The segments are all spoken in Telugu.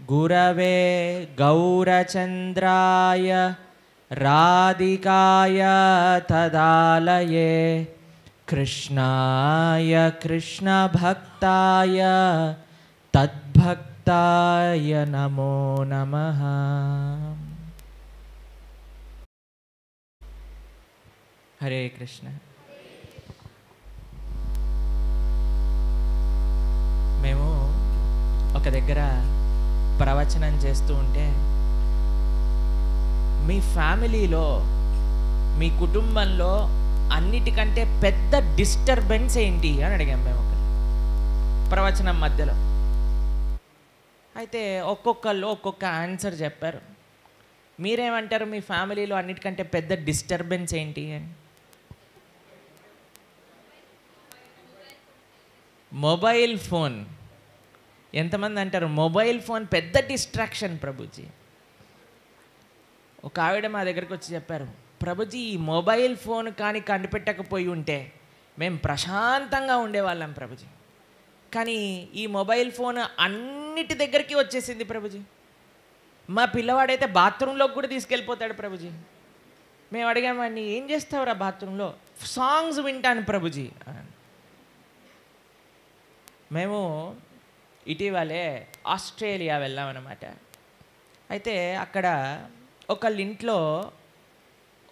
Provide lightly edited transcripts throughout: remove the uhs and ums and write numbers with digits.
గురవే గౌరచంద్రాయ రాధికాయ తదాలయే కృష్ణాయ కృష్ణ భక్తాయ తద్భక్తాయ నమో నమః. హరే కృష్ణ. మేము ఒక దగ్గర ప్రవచనం చేస్తూ ఉంటే మీ ఫ్యామిలీలో మీ కుటుంబంలో అన్నిటికంటే పెద్ద డిస్టర్బెన్స్ ఏంటి అని అడిగాం మేము ఒక ప్రవచనం మధ్యలో. అయితే ఒక్కొక్కళ్ళు ఒక్కొక్క ఆన్సర్ చెప్పారు. మీరేమంటారు? మీ ఫ్యామిలీలో అన్నిటికంటే పెద్ద డిస్టర్బెన్స్ ఏంటి అని? Mobile phone. ఎంతమంది అంటారు మొబైల్ ఫోన్ పెద్ద డిస్ట్రాక్షన్ ప్రభుజీ? ఒక ఆవిడ మా దగ్గరికి వచ్చి చెప్పారు, ప్రభుజీ ఈ మొబైల్ ఫోన్ కానీ కనిపెట్టకపోయి ఉంటే మేము ప్రశాంతంగా ఉండేవాళ్ళం ప్రభుజీ. కానీ ఈ మొబైల్ ఫోన్ అన్నిటి దగ్గరికి వచ్చేసింది ప్రభుజీ. మా పిల్లవాడైతే బాత్రూంలోకి కూడా తీసుకెళ్ళిపోతాడు ప్రభుజీ. మేము అడిగామండి, ఏం చేస్తావురా బాత్రూంలో? సాంగ్స్ వింటాను ప్రభుజీ. మేము ఇటీవలే ఆస్ట్రేలియా వెళ్ళామన్నమాట. అయితే అక్కడ ఒకళ్ళ ఇంట్లో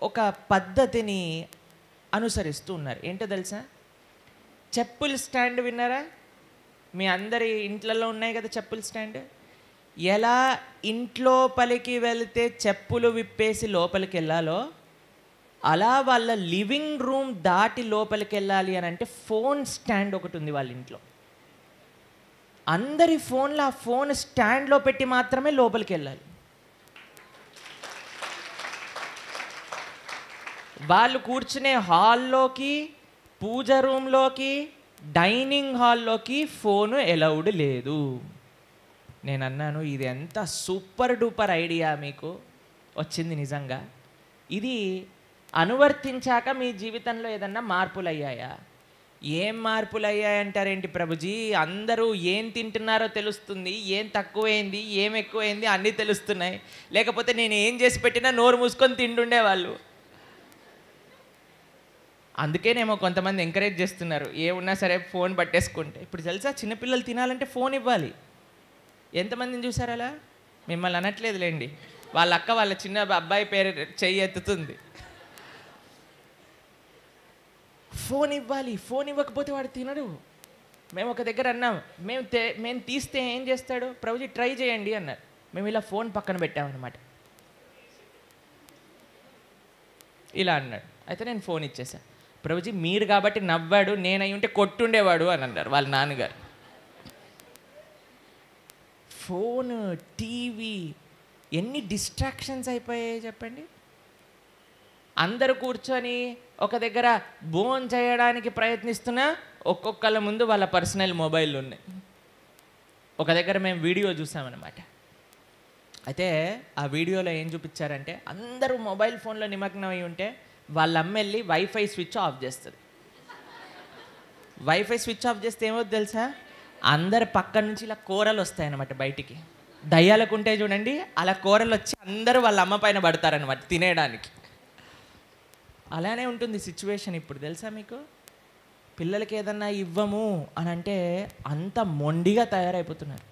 ఒక పద్ధతిని అనుసరిస్తూ ఉన్నారు. ఏంటో తెలుసా? చెప్పుల స్టాండ్ విన్నారా? మీ అందరి ఇంట్లలో ఉన్నాయి కదా చెప్పుల స్టాండ్. ఎలా ఇంట్లోపలికి వెళ్తే చెప్పులు విప్పేసి లోపలికి వెళ్ళాలో అలా వాళ్ళ లివింగ్ రూమ్ దాటి లోపలికి వెళ్ళాలి అని అంటే ఫోన్ స్టాండ్ ఒకటి ఉంది వాళ్ళ ఇంట్లో. అందరి ఫోన్లో ఆ ఫోన్ స్టాండ్లో పెట్టి మాత్రమే లోపలికి వెళ్ళాలి. వాళ్ళు కూర్చునే హాల్లోకి, పూజ రూమ్లోకి, డైనింగ్ హాల్లోకి ఫోను ఎలౌడ్ లేదు. నేను అన్నాను, ఇది ఎంత సూపర్ డూపర్ ఐడియా మీకు వచ్చింది నిజంగా. ఇది అనువర్తించాక మీ జీవితంలో ఏదన్నా మార్పులు అయ్యాయా? ఏం మార్పులు అయ్యాయంటారేంటి ప్రభుజీ? అందరూ ఏం తింటున్నారో తెలుస్తుంది, ఏం తక్కువైంది ఏం ఎక్కువైంది అన్నీ తెలుస్తున్నాయి. లేకపోతే నేను ఏం చేసి పెట్టినా నోరు మూసుకొని తింటుండేవాళ్ళు. అందుకేనేమో కొంతమంది ఎంకరేజ్ చేస్తున్నారు, ఏమున్నా సరే ఫోన్ పట్టేసుకుంటే. ఇప్పుడు తెలుసా, చిన్నపిల్లలు తినాలంటే ఫోన్ ఇవ్వాలి. ఎంతమందిని చూసారు అలా? మిమ్మల్ని అనట్లేదులేండి, వాళ్ళ అక్క వాళ్ళ చిన్న అబ్బాయి పేరు చెయ్యి ఎత్తుతుంది. ఫోన్ ఇవ్వాలి, ఫోన్ ఇవ్వకపోతే వాడు తినడు. మేము ఒక దగ్గర అన్నాం, మేము తీస్తే ఏం చేస్తాడు? ప్రభుజీ ట్రై చేయండి అన్నారు. మేము ఇలా ఫోన్ పక్కన పెట్టామన్నమాట. ఇలా అన్నాడు. అయితే నేను ఫోన్ ఇచ్చేసాను. ప్రభుజీ మీరు కాబట్టి నవ్వాడు, నేను అయి ఉంటే కొట్టుండేవాడు అని అన్నారు వాళ్ళ నాన్నగారు. ఫోన్, టీవీ ఎన్ని డిస్ట్రాక్షన్స్ అయిపోయాయి చెప్పండి. అందరూ కూర్చొని ఒక దగ్గర భోజనం చేయడానికి ప్రయత్నిస్తున్నా ఒక్కొక్కళ్ళ ముందు వాళ్ళ పర్సనల్ మొబైల్ ఉన్నాయి. ఒక దగ్గర మేము వీడియో చూసామన్నమాట. అయితే ఆ వీడియోలో ఏం చూపించారంటే, అందరూ మొబైల్ ఫోన్లో నిమగ్నం అయి ఉంటే వాళ్ళ అమ్మ వెళ్ళి వైఫై స్విచ్ ఆఫ్ చేస్తుంది. వైఫై స్విచ్ ఆఫ్ చేస్తే ఏమవుతుంది తెలుసా? అందరు పక్క నుంచి ఇలా కూరలు వస్తాయన్నమాట బయటికి. దయ్యాలకు ఉంటాయి చూడండి, అలా కూరలు వచ్చి అందరూ వాళ్ళ అమ్మ పైన పడతారనమాట తినేయడానికి. అలానే ఉంటుంది సిచ్యువేషన్ ఇప్పుడు తెలుసా మీకు. పిల్లలకి ఏదన్నా ఇవ్వము అని అంటే అంత మొండిగా తయారైపోతున్నారు.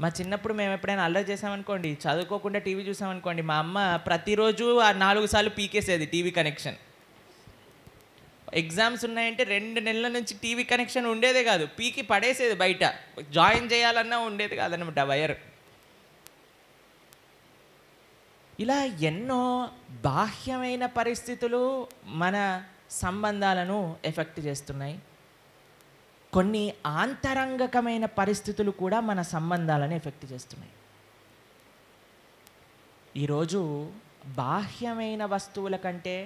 మా చిన్నప్పుడు మేము ఎప్పుడైనా అల్లరి చేసామనుకోండి, చదువుకోకుండా టీవీ చూసామనుకోండి, మా అమ్మ ప్రతిరోజు 4 సార్లు పీకేసేది టీవీ కనెక్షన్. ఎగ్జామ్స్ ఉన్నాయంటే 2 నెలల నుంచి టీవీ కనెక్షన్ ఉండేదే కాదు, పీకి పడేసేది బయట. జాయిన్ చేయాలన్నా ఉండేది కాదనమాట వైర్. ఇలా ఎన్నో బాహ్యమైన పరిస్థితులు మన సంబంధాలను ఎఫెక్ట్ చేస్తున్నాయి. కొన్ని ఆంతరంగికమైన పరిస్థితులు కూడా మన సంబంధాలను ఎఫెక్ట్ చేస్తున్నాయి. ఈరోజు బాహ్యమైన వస్తువుల కంటే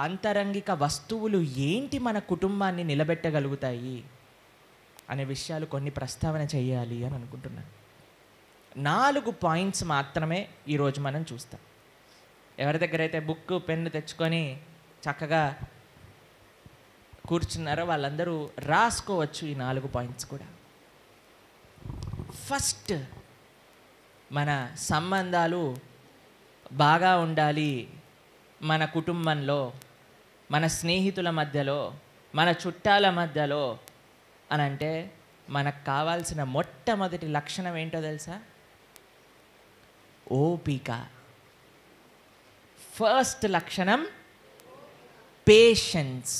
ఆంతరంగిక వస్తువులు ఏంటి మన కుటుంబాన్ని నిలబెట్టగలుగుతాయి అనే విషయాలు కొన్ని ప్రస్తావన చేయాలి అని అనుకుంటున్నాను. 4 పాయింట్స్ మాత్రమే ఈరోజు మనం చూస్తాం. ఎవరి దగ్గర అయితే బుక్ పెన్ను తెచ్చుకొని చక్కగా కూర్చున్నారో వాళ్ళందరూ రాసుకోవచ్చు ఈ 4 పాయింట్స్ కూడా. ఫస్ట్ మన సంబంధాలు బాగా ఉండాలి, మన కుటుంబంలో, మన స్నేహితుల మధ్యలో, మన చుట్టాల మధ్యలో అని అంటే మనకు కావాల్సిన మొట్టమొదటి లక్షణం ఏంటో తెలుసా? ఓపిక. ఫస్ట్ లక్షణం పేషెన్స్.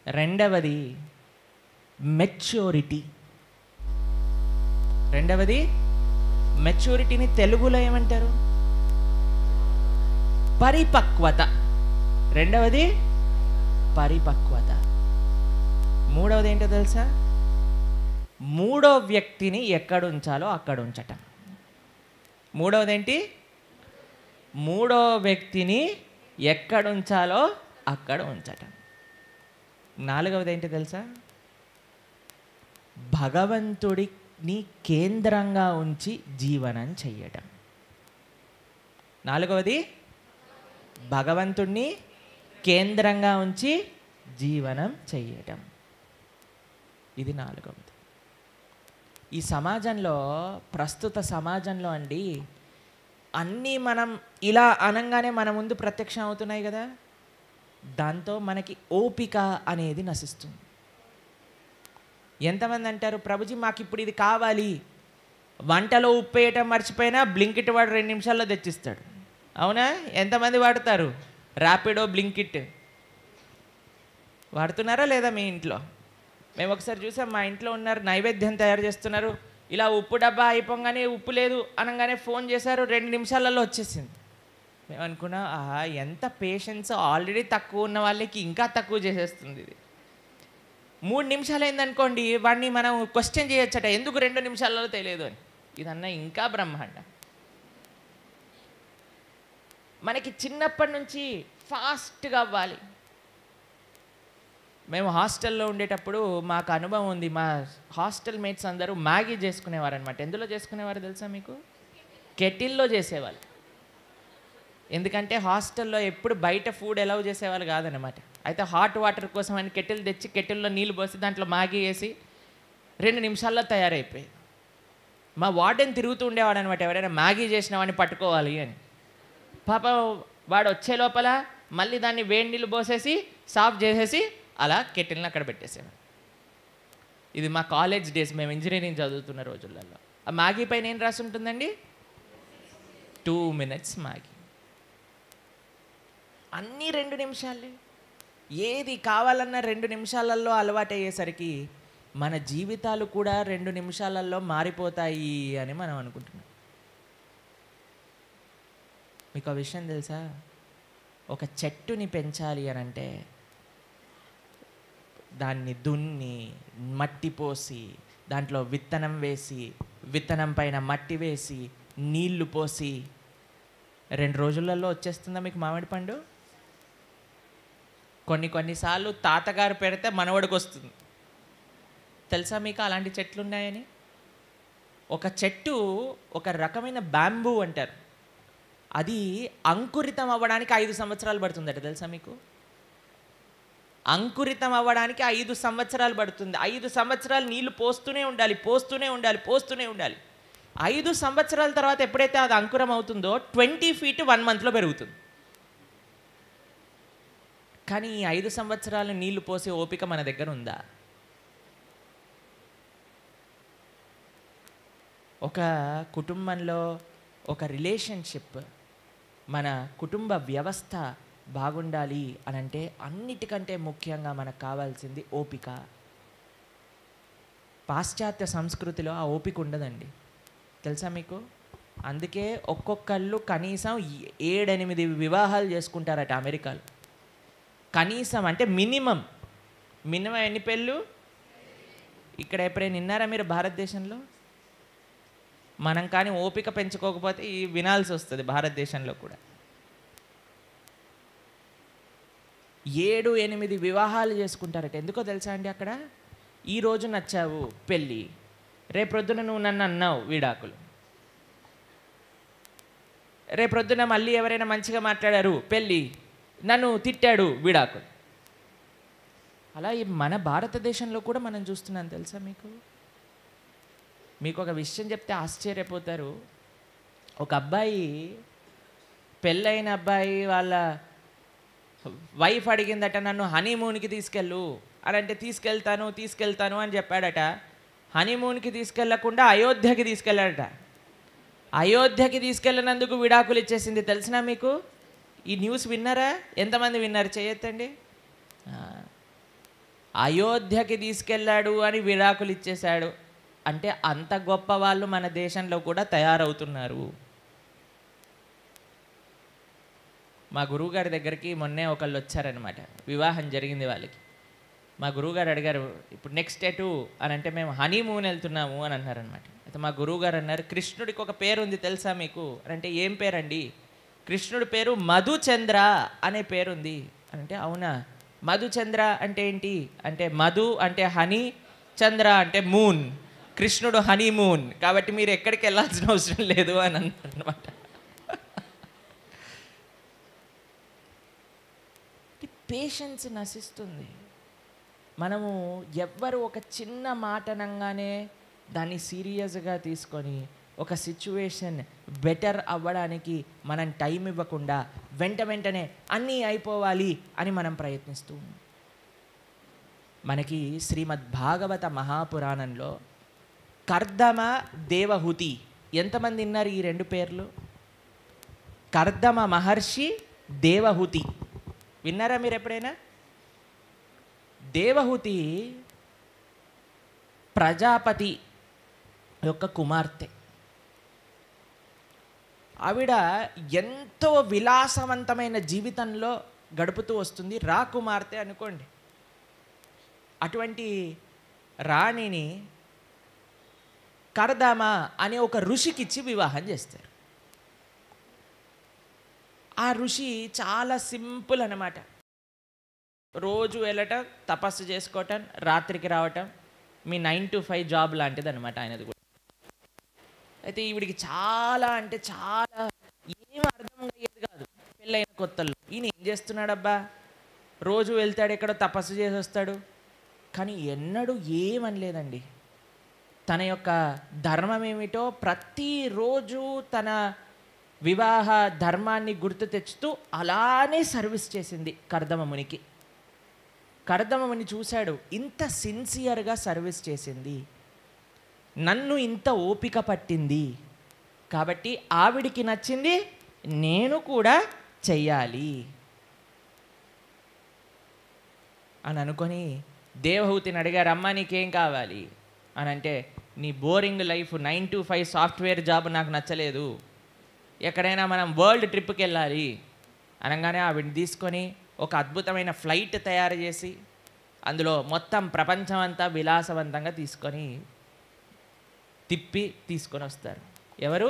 రెండవది మెచ్యూరిటీ. మెచ్యూరిటీని తెలుగులో ఏమంటారు? పరిపక్వత. రెండవది పరిపక్వత. మూడవది ఏంటో తెలుసా? మూడో వ్యక్తిని ఎక్కడ ఉంచాలో అక్కడ ఉంచటం. మూడవది ఏంటి? మూడో వ్యక్తిని ఎక్కడ ఉంచాలో అక్కడ ఉంచటం. నాలుగవది ఏంటి తెలుసా? భగవంతుడిని కేంద్రంగా ఉంచి జీవనం చెయ్యటం. నాలుగవది భగవంతుడిని కేంద్రంగా ఉంచి జీవనం చెయ్యటం. ఇది నాలుగవది. ఈ సమాజంలో, ప్రస్తుత సమాజంలో అండి, అన్నీ మనం ఇలా అనంగానే మన ముందు ప్రత్యక్షం అవుతున్నాయి కదా, దాంతో మనకి ఓపిక అనేది నశిస్తుంది. ఎంతమంది అంటారు, ప్రభుజీ మాకు ఇప్పుడు ఇది కావాలి, వంటలో ఉప్పు వేయటం మర్చిపోయినా బ్లింకిట్ వాడు 2 నిమిషాల్లో తెచ్చిస్తాడు. అవునా? ఎంతమంది వాడతారు ర్యాపిడో, బ్లింకిట్? వాడుతున్నారా లేదా మీ ఇంట్లో? మేము ఒకసారి చూసాం, మా ఇంట్లో ఉన్నారు, నైవేద్యం తయారు చేస్తున్నారు, ఇలా ఉప్పు డబ్బా అయిపోగానే ఉప్పు లేదు అనగానే ఫోన్ చేశారు, 2 నిమిషాలలో వచ్చేసింది. మేము అనుకున్నా, ఆహా ఎంత పేషెన్స్, ఆల్రెడీ తక్కువ ఉన్న వాళ్ళకి ఇంకా తక్కువ చేసేస్తుంది ఇది. 3 నిమిషాలు అయిందనుకోండి, వాడిని మనం క్వశ్చన్ చేయొచ్చట, ఎందుకు 2 నిమిషాలలో తెలియదు అని. ఇదన్నా ఇంకా బ్రహ్మాండ. మనకి చిన్నప్పటి నుంచి ఫాస్ట్గా అవ్వాలి. మేము హాస్టల్లో ఉండేటప్పుడు మాకు అనుభవం ఉంది. మా హాస్టల్ మేట్స్ అందరూ మ్యాగీ చేసుకునేవారు అనమాట. ఎందులో చేసుకునేవారు తెలుసా మీకు? కెటిల్లో చేసేవాళ్ళు. ఎందుకంటే హాస్టల్లో ఎప్పుడు బయట ఫుడ్ అలౌ చేసేవాళ్ళు కాదనమాట. అయితే హాట్ వాటర్ కోసం అని కెటిల్ తెచ్చి కెటిల్లో నీళ్ళు పోసి దాంట్లో మ్యాగీ వేసి 2 నిమిషాల్లో తయారైపోయి. మా వార్డెన్ తిరుగుతూ ఉండేవాడు అనమాట, ఎవరైనా మ్యాగీ చేసిన వాడిని పట్టుకోవాలి అని. పాప వాడు వచ్చే లోపల మళ్ళీ దాన్ని వేడి నీళ్ళు పోసేసి సాఫ్ చేసేసి అలా కెటిల్ని అక్కడ పెట్టేసేవాడు. ఇది మా కాలేజ్ డేస్, మేము ఇంజనీరింగ్ చదువుతున్న రోజులలో. ఆ మ్యాగీ పైన ఏం రాసి ఉంటుందండి? 2 minutes మ్యాగీ. అన్నీ 2 నిమిషాలే. ఏది కావాలన్నా 2 నిమిషాలలో అలవాటు అయ్యేసరికి మన జీవితాలు కూడా 2 నిమిషాలలో మారిపోతాయి అని మనం అనుకుంటున్నాం. మీకు ఆ విషయం తెలుసా? ఒక చెట్టుని పెంచాలి అని అంటే దాన్ని దున్ని, మట్టి పోసి, దాంట్లో విత్తనం వేసి, విత్తనం పైన మట్టి వేసి, నీళ్లు పోసి 2 రోజులలో వచ్చేస్తుందా మీకు మామిడి పండు? కొన్నిసార్లు తాతగారు పెడితే మనవడికి వస్తుంది. తెలుసా మీకు అలాంటి చెట్లు ఉన్నాయని? ఒక చెట్టు ఒక రకమైన బ్యాంబూ అంటారు, అది అంకురితం అవ్వడానికి 5 సంవత్సరాలు పడుతుందట. తెలుసా మీకు? అంకురితం అవ్వడానికి 5 సంవత్సరాలు పడుతుంది. 5 సంవత్సరాలు నీళ్లు పోస్తూనే ఉండాలి. 5 సంవత్సరాల తర్వాత ఎప్పుడైతే అది అంకురం అవుతుందో 20 feet 1 monthలో పెరుగుతుంది. కానీ ఈ 5 సంవత్సరాలు నీళ్లు పోసే ఓపిక మన దగ్గర ఉందా? ఒక కుటుంబంలో ఒక రిలేషన్షిప్, మన కుటుంబ వ్యవస్థ బాగుండాలి అని అంటే అన్నిటికంటే ముఖ్యంగా మనకు కావాల్సింది ఓపిక. పాశ్చాత్య సంస్కృతిలో ఆ ఓపిక ఉండదండి, తెలుసా మీకు? అందుకే ఒక్కొక్కళ్ళు కనీసం 7-8 వివాహాలు చేసుకుంటారట అమెరికాలో. కనీసం అంటే మినిమం ఎన్ని పెళ్ళు? ఇక్కడ ఎప్పుడైనా విన్నారా మీరు భారతదేశంలో? మనం కానీ ఓపిక పెంచుకోకపోతే ఈ వినాల్సి వస్తుంది భారతదేశంలో కూడా. 7-8 వివాహాలు చేసుకుంటారట. ఎందుకో తెలుసా అండి? అక్కడ ఈరోజు నచ్చావు పెళ్ళి, రేపొద్దున నువ్వు నన్ను అన్నావు విడాకులు, రేపొద్దున మళ్ళీ ఎవరైనా మంచిగా మాట్లాడారు పెళ్ళి, నన్ను తిట్టాడు విడాకులు. అలా మన భారతదేశంలో కూడా మనం చూస్తున్నాం, తెలుసా మీకు? మీకు ఒక విషయం చెప్తే ఆశ్చర్యపోతారు. ఒక అబ్బాయి, పెళ్ళైన అబ్బాయి వాళ్ళ వైఫ్ అడిగిందట, నన్ను హనీమూన్కి తీసుకెళ్ళు అని అంటే తీసుకెళ్తాను అని చెప్పాడట. హనీమూన్కి తీసుకెళ్లకుండా అయోధ్యకి తీసుకెళ్ళాడట. అయోధ్యకి తీసుకెళ్ళినందుకు విడాకులు ఇచ్చేసింది. తెలిసినా మీకు? ఈ న్యూస్ విన్నారా? ఎంతమంది విన్నారు? చేయొద్దండి. అయోధ్యకి తీసుకెళ్ళాడు అని విడాకులు ఇచ్చేశాడు అంటే అంత గొప్ప వాళ్ళు మన దేశంలో కూడా తయారవుతున్నారు. మా గురువుగారి దగ్గరికి మొన్నే ఒకళ్ళు వచ్చారనమాట. వివాహం జరిగింది వాళ్ళకి. మా గురువుగారు అడిగారు, ఇప్పుడు నెక్స్ట్ ఎటు అని అంటే, మేము హనీమూన్ వెళ్తున్నాము అని అన్నారనమాట. అయితే మా గురువుగారు అన్నారు, కృష్ణుడికి ఒక పేరు ఉంది తెలుసా మీకు అని అంటే, ఏం పేరండి? కృష్ణుడి పేరు మధుచంద్ర అనే పేరుంది అని అంటే, అవునా, మధుచంద్ర అంటే ఏంటి అంటే, మధు అంటే హనీ, చంద్ర అంటే మూన్, కృష్ణుడు హనీమూన్, కాబట్టి మీరు ఎక్కడికి వెళ్ళాల్సిన అవసరం లేదు అని అన్నారు అనమాట. పేషెన్స్ నశిస్తుంది. మనము ఎవ్వరు ఒక చిన్న మాట అనగానే దాన్ని సీరియస్గా తీసుకొని ఒక సిచ్యువేషన్ బెటర్ అవ్వడానికి మనం టైం ఇవ్వకుండా వెంటనే అన్నీ అయిపోవాలి అని మనం ప్రయత్నిస్తూ ఉన్నాం. మనకి శ్రీమద్ భాగవత మహాపురాణంలో కర్దమ, దేవహూతి, ఎంతమంది విన్నారు ఈ రెండు పేర్లు? కర్దమ మహర్షి, దేవహూతి విన్నారా మీరు ఎప్పుడైనా? దేవహూతి ప్రజాపతి యొక్క కుమార్తె. ఆవిడ ఎంతో విలాసవంతమైన జీవితంలో గడుపుతూ వస్తుంది. రాకుమార్తె అనుకోండి. అటువంటి రాణిని కర్దమ అనే ఒక ఋషికిచ్చి వివాహం చేస్తారు. ఆ ఋషి చాలా సింపుల్ అన్నమాట. రోజు వెళ్ళటం, తపస్సు చేసుకోవటం, రాత్రికి రావటం, మీ 9 to 5 జాబ్ లాంటిది అనమాట ఆయనది కూడా. అయితే ఈవిడికి చాలా అంటే చాలా ఏం అర్థం అయ్యేది కాదు పెళ్ళైన కొత్తల్లో. ఈయన ఏం చేస్తున్నాడబ్బా, రోజు వెళ్తాడు, ఎక్కడో తపస్సు చేసి వస్తాడు, కానీ ఎన్నడూ ఏమనలేదండి. తన యొక్క ధర్మం ఏమిటో ప్రతిరోజు తన వివాహ ధర్మాన్ని గుర్తు తెచ్చుతూ అలానే సర్వీస్ చేసింది కర్దమ మునికి. కర్దమ ముని చూశాడు, ఇంత సిన్సియర్గా సర్వీస్ చేసింది, నన్ను ఇంత ఓపిక పట్టింది, కాబట్టి ఆవిడికి నచ్చింది, నేను కూడా చెయ్యాలి అని అనుకొని దేవహూతిని అడిగారు, అమ్మ నీకేం కావాలి అని అంటే, నీ boring life 9 to 5 software job నాకు నచ్చలేదు, ఎక్కడైనా మనం వరల్డ్ ట్రిప్కి వెళ్ళాలి అనగానే ఆవిడని తీసుకొని ఒక అద్భుతమైన ఫ్లైట్ తయారు చేసి అందులో మొత్తం ప్రపంచం అంతా విలాసవంతంగా తీసుకొని వస్తారు. ఎవరు?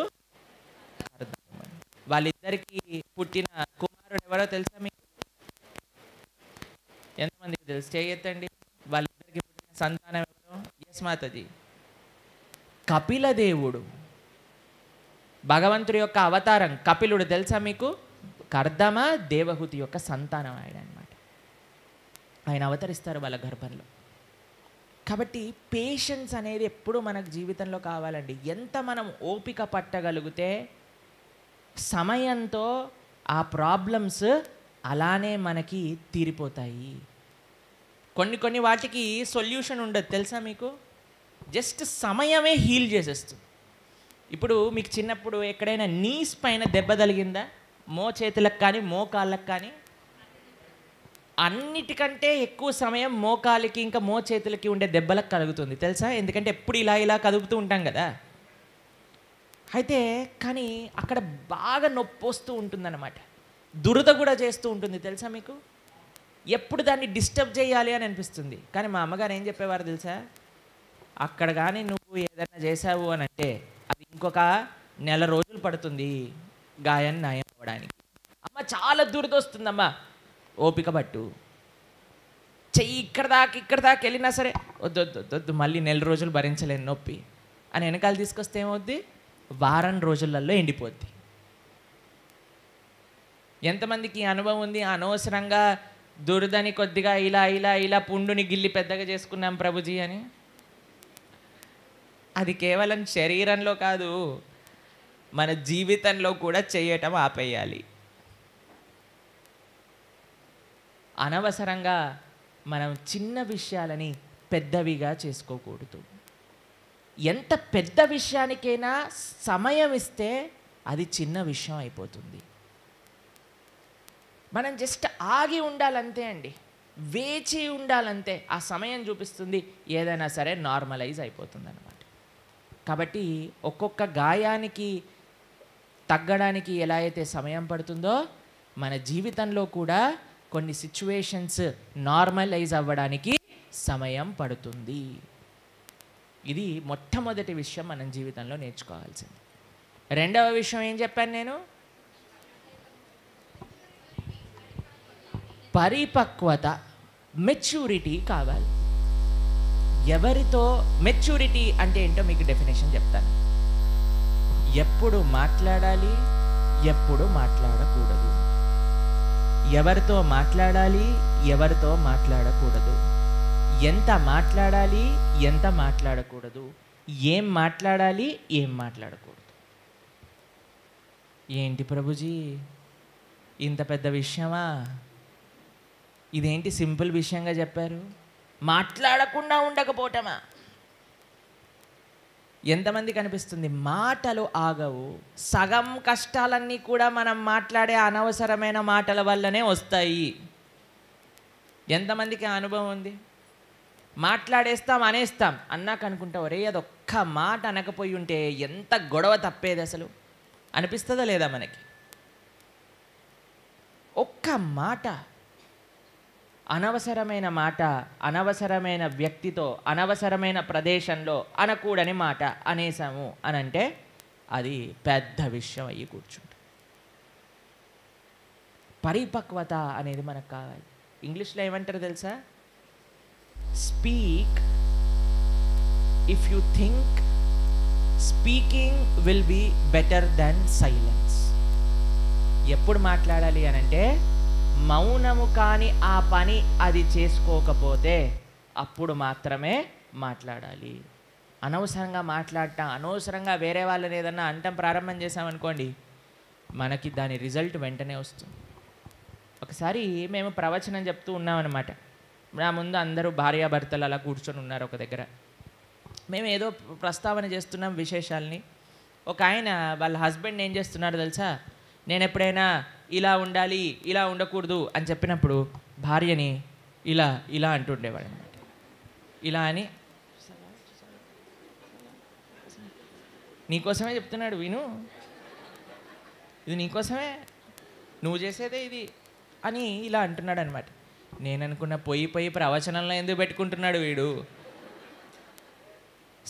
వాళ్ళిద్దరికి పుట్టిన కుమారుడు ఎవరో తెలుసా మీకు? ఎంతమందికి తెలుసు? చేయొద్దండి. వాళ్ళిద్దరికి పుట్టిన సంతానం ఎవరో? ఎస్ మాతాజీ, కపిలదేవుడు, భగవంతుడి యొక్క అవతారం కపిలుడు తెలుసా మీకు? కర్దమ దేవహూతి యొక్క సంతానం ఆయన అన్నమాట. ఆయన అవతరిస్తారు వాళ్ళ గర్భంలో. కాబట్టి పేషెన్స్ అనేది ఎప్పుడు మనకు జీవితంలో కావాలండి. ఎంత మనం ఓపిక పట్టగలిగితే సమయంతో ఆ ప్రాబ్లమ్స్ అలానే మనకి తీరిపోతాయి. కొన్ని వాటికి సొల్యూషన్ ఉండదు తెలుసా మీకు? జస్ట్ సమయమే హీల్ చేసేస్తుంది. ఇప్పుడు మీకు చిన్నప్పుడు ఎక్కడైనా నీస్ పైన దెబ్బ తగిలిందా? చేతులకు కానీ మోకాళ్ళకు కానీ? అన్నిటికంటే ఎక్కువ సమయం మోకాలికి ఇంకా చేతులకి ఉండే దెబ్బలకు కలుగుతుంది తెలుసా? ఎందుకంటే ఎప్పుడు ఇలా కదుపుతూ ఉంటాం కదా. అయితే కానీ అక్కడ బాగా నొప్పి వస్తూ ఉంటుందన్నమాట, దురద కూడా చేస్తూ ఉంటుంది తెలుసా మీకు? ఎప్పుడు దాన్ని డిస్టర్బ్ చేయాలి అని అనిపిస్తుంది. కానీ మా అమ్మగారు ఏం చెప్పేవారు తెలుసా? అక్కడ కానీ నువ్వు ఏదైనా చేసావు అని అంటే అది ఇంకొక 1 నెల రోజులు పడుతుంది గాయం నయం అవ్వడానికి. అమ్మ చాలా దురద వస్తుందమ్మా, ఓపిక పట్టు, చెయ్యి ఇక్కడ దాకా వెళ్ళినా సరే వద్దు మళ్ళీ 1 నెల రోజులు భరించలేని నొప్పి అని వెనకాల తీసుకొస్తే ఏమవుద్ది? వారం రోజులలో ఎండిపోద్ది. ఎంతమందికి అనుభవం ఉంది? అనవసరంగా దురదని కొద్దిగా ఇలా పుండుని గిల్లి పెద్దగా చేసుకున్నాం ప్రభుజీ అని. అది కేవలం శరీరంలో కాదు, మన జీవితంలో కూడా చేయటం ఆపేయాలి. అనవసరంగా మనం చిన్న విషయాలని పెద్దవిగా చేసుకోకూడదు. ఎంత పెద్ద విషయానికైనా సమయం ఇస్తే అది చిన్న విషయం అయిపోతుంది. మనం జస్ట్ ఆగి ఉండాలంతే అండి, వేచి ఉండాలంతే. ఆ సమయం చూపిస్తుంది ఏదైనా సరే నార్మలైజ్ అయిపోతుంది అన్నమాట. కాబట్టి ఒక్కొక్క గాయానికి తగ్గడానికి ఎలా అయితే సమయం పడుతుందో, మన జీవితంలో కూడా కొన్ని సిచ్యువేషన్స్ నార్మలైజ్ అవ్వడానికి సమయం పడుతుంది. ఇది మొట్టమొదటి విషయం మనం జీవితంలో నేర్చుకోవాల్సింది. రెండవ విషయం ఏం చెప్పాను నేను? పరిపక్వత, మెచ్యూరిటీ కావాలి. ఎవరితో మెచ్యూరిటీ అంటే ఏంటో మీకు డెఫినేషన్ చెప్తాను. ఎప్పుడు మాట్లాడాలి, ఎప్పుడు మాట్లాడకూడదు, ఎవరితో మాట్లాడాలి, ఎవరితో మాట్లాడకూడదు, ఎంత మాట్లాడాలి, ఎంత మాట్లాడకూడదు, ఏం మాట్లాడాలి, ఏం మాట్లాడకూడదు. ఏంటి ప్రభుజీ ఇంత పెద్ద విషయమా? ఇదేంటి సింపుల్ విషయంగా చెప్పారు? మాట్లాడకుండా ఉండకపోవటమా? ఎంతమందికి అనిపిస్తుంది మాటలు ఆగవు, సగం కష్టాలన్నీ కూడా మనం మాట్లాడే అనవసరమైన మాటల వల్లనే వస్తాయి. ఎంతమందికి అనుభవం ఉంది? మాట్లాడేస్తాం, అనేస్తాం, అన్నాక అనుకుంటా ఒరే అదొక్క మాట అనకపోయి ఉంటే ఎంత గొడవ తప్పేది అసలు అనిపిస్తుందా లేదా మనకి? ఒక్క మాట, అనవసరమైన మాట, అనవసరమైన వ్యక్తితో, అనవసరమైన ప్రదేశంలో అనకూడని మాట అనేసాము అని అంటే అది పెద్ద విషయం అయ్యి కూర్చుంటుంది. పరిపక్వత అనేది మనకు కావాలి. ఇంగ్లీష్లో ఏమంటారు తెలుసా? Speak if you think speaking will be better then silence. ఎప్పుడు మాట్లాడాలి అని అంటే మౌనము కాని ఆ పని అది చేసుకోకపోతే అప్పుడు మాత్రమే మాట్లాడాలి. అనవసరంగా మాట్లాడటం, అనవసరంగా వేరే వాళ్ళని ఏదన్నా అంటం ప్రారంభం చేసామనుకోండి, మనకి దాని రిజల్ట్ వెంటనే వస్తుంది. ఒకసారి మేము ప్రవచనం చెప్తూ ఉన్నామన్నమాట. నా ముందు అందరూ భార్యాభర్తలు అలా కూర్చొని ఉన్నారు ఒక దగ్గర. మేము ఏదో ప్రస్తావన చేస్తున్నాం విశేషాలని. ఒక ఆయన వాళ్ళ హస్బెండ్ ఏం చేస్తున్నాడు తెలుసా? నేను ఎప్పుడైనా ఇలా ఉండాలి, ఇలా ఉండకూడదు అని చెప్పినప్పుడు భార్యని ఇలా ఇలా అంటుండేవాడు అనమాట. ఇలా అని, నీకోసమే చెప్తున్నాడు విను, ఇది నీకోసమే, నువ్వు చేసేదే ఇది అని ఇలా అంటున్నాడు అనమాట. నేను అనుకున్న పొయ్యి ప్రవచనంలో ఎందుకు పెట్టుకుంటున్నాడు వీడు?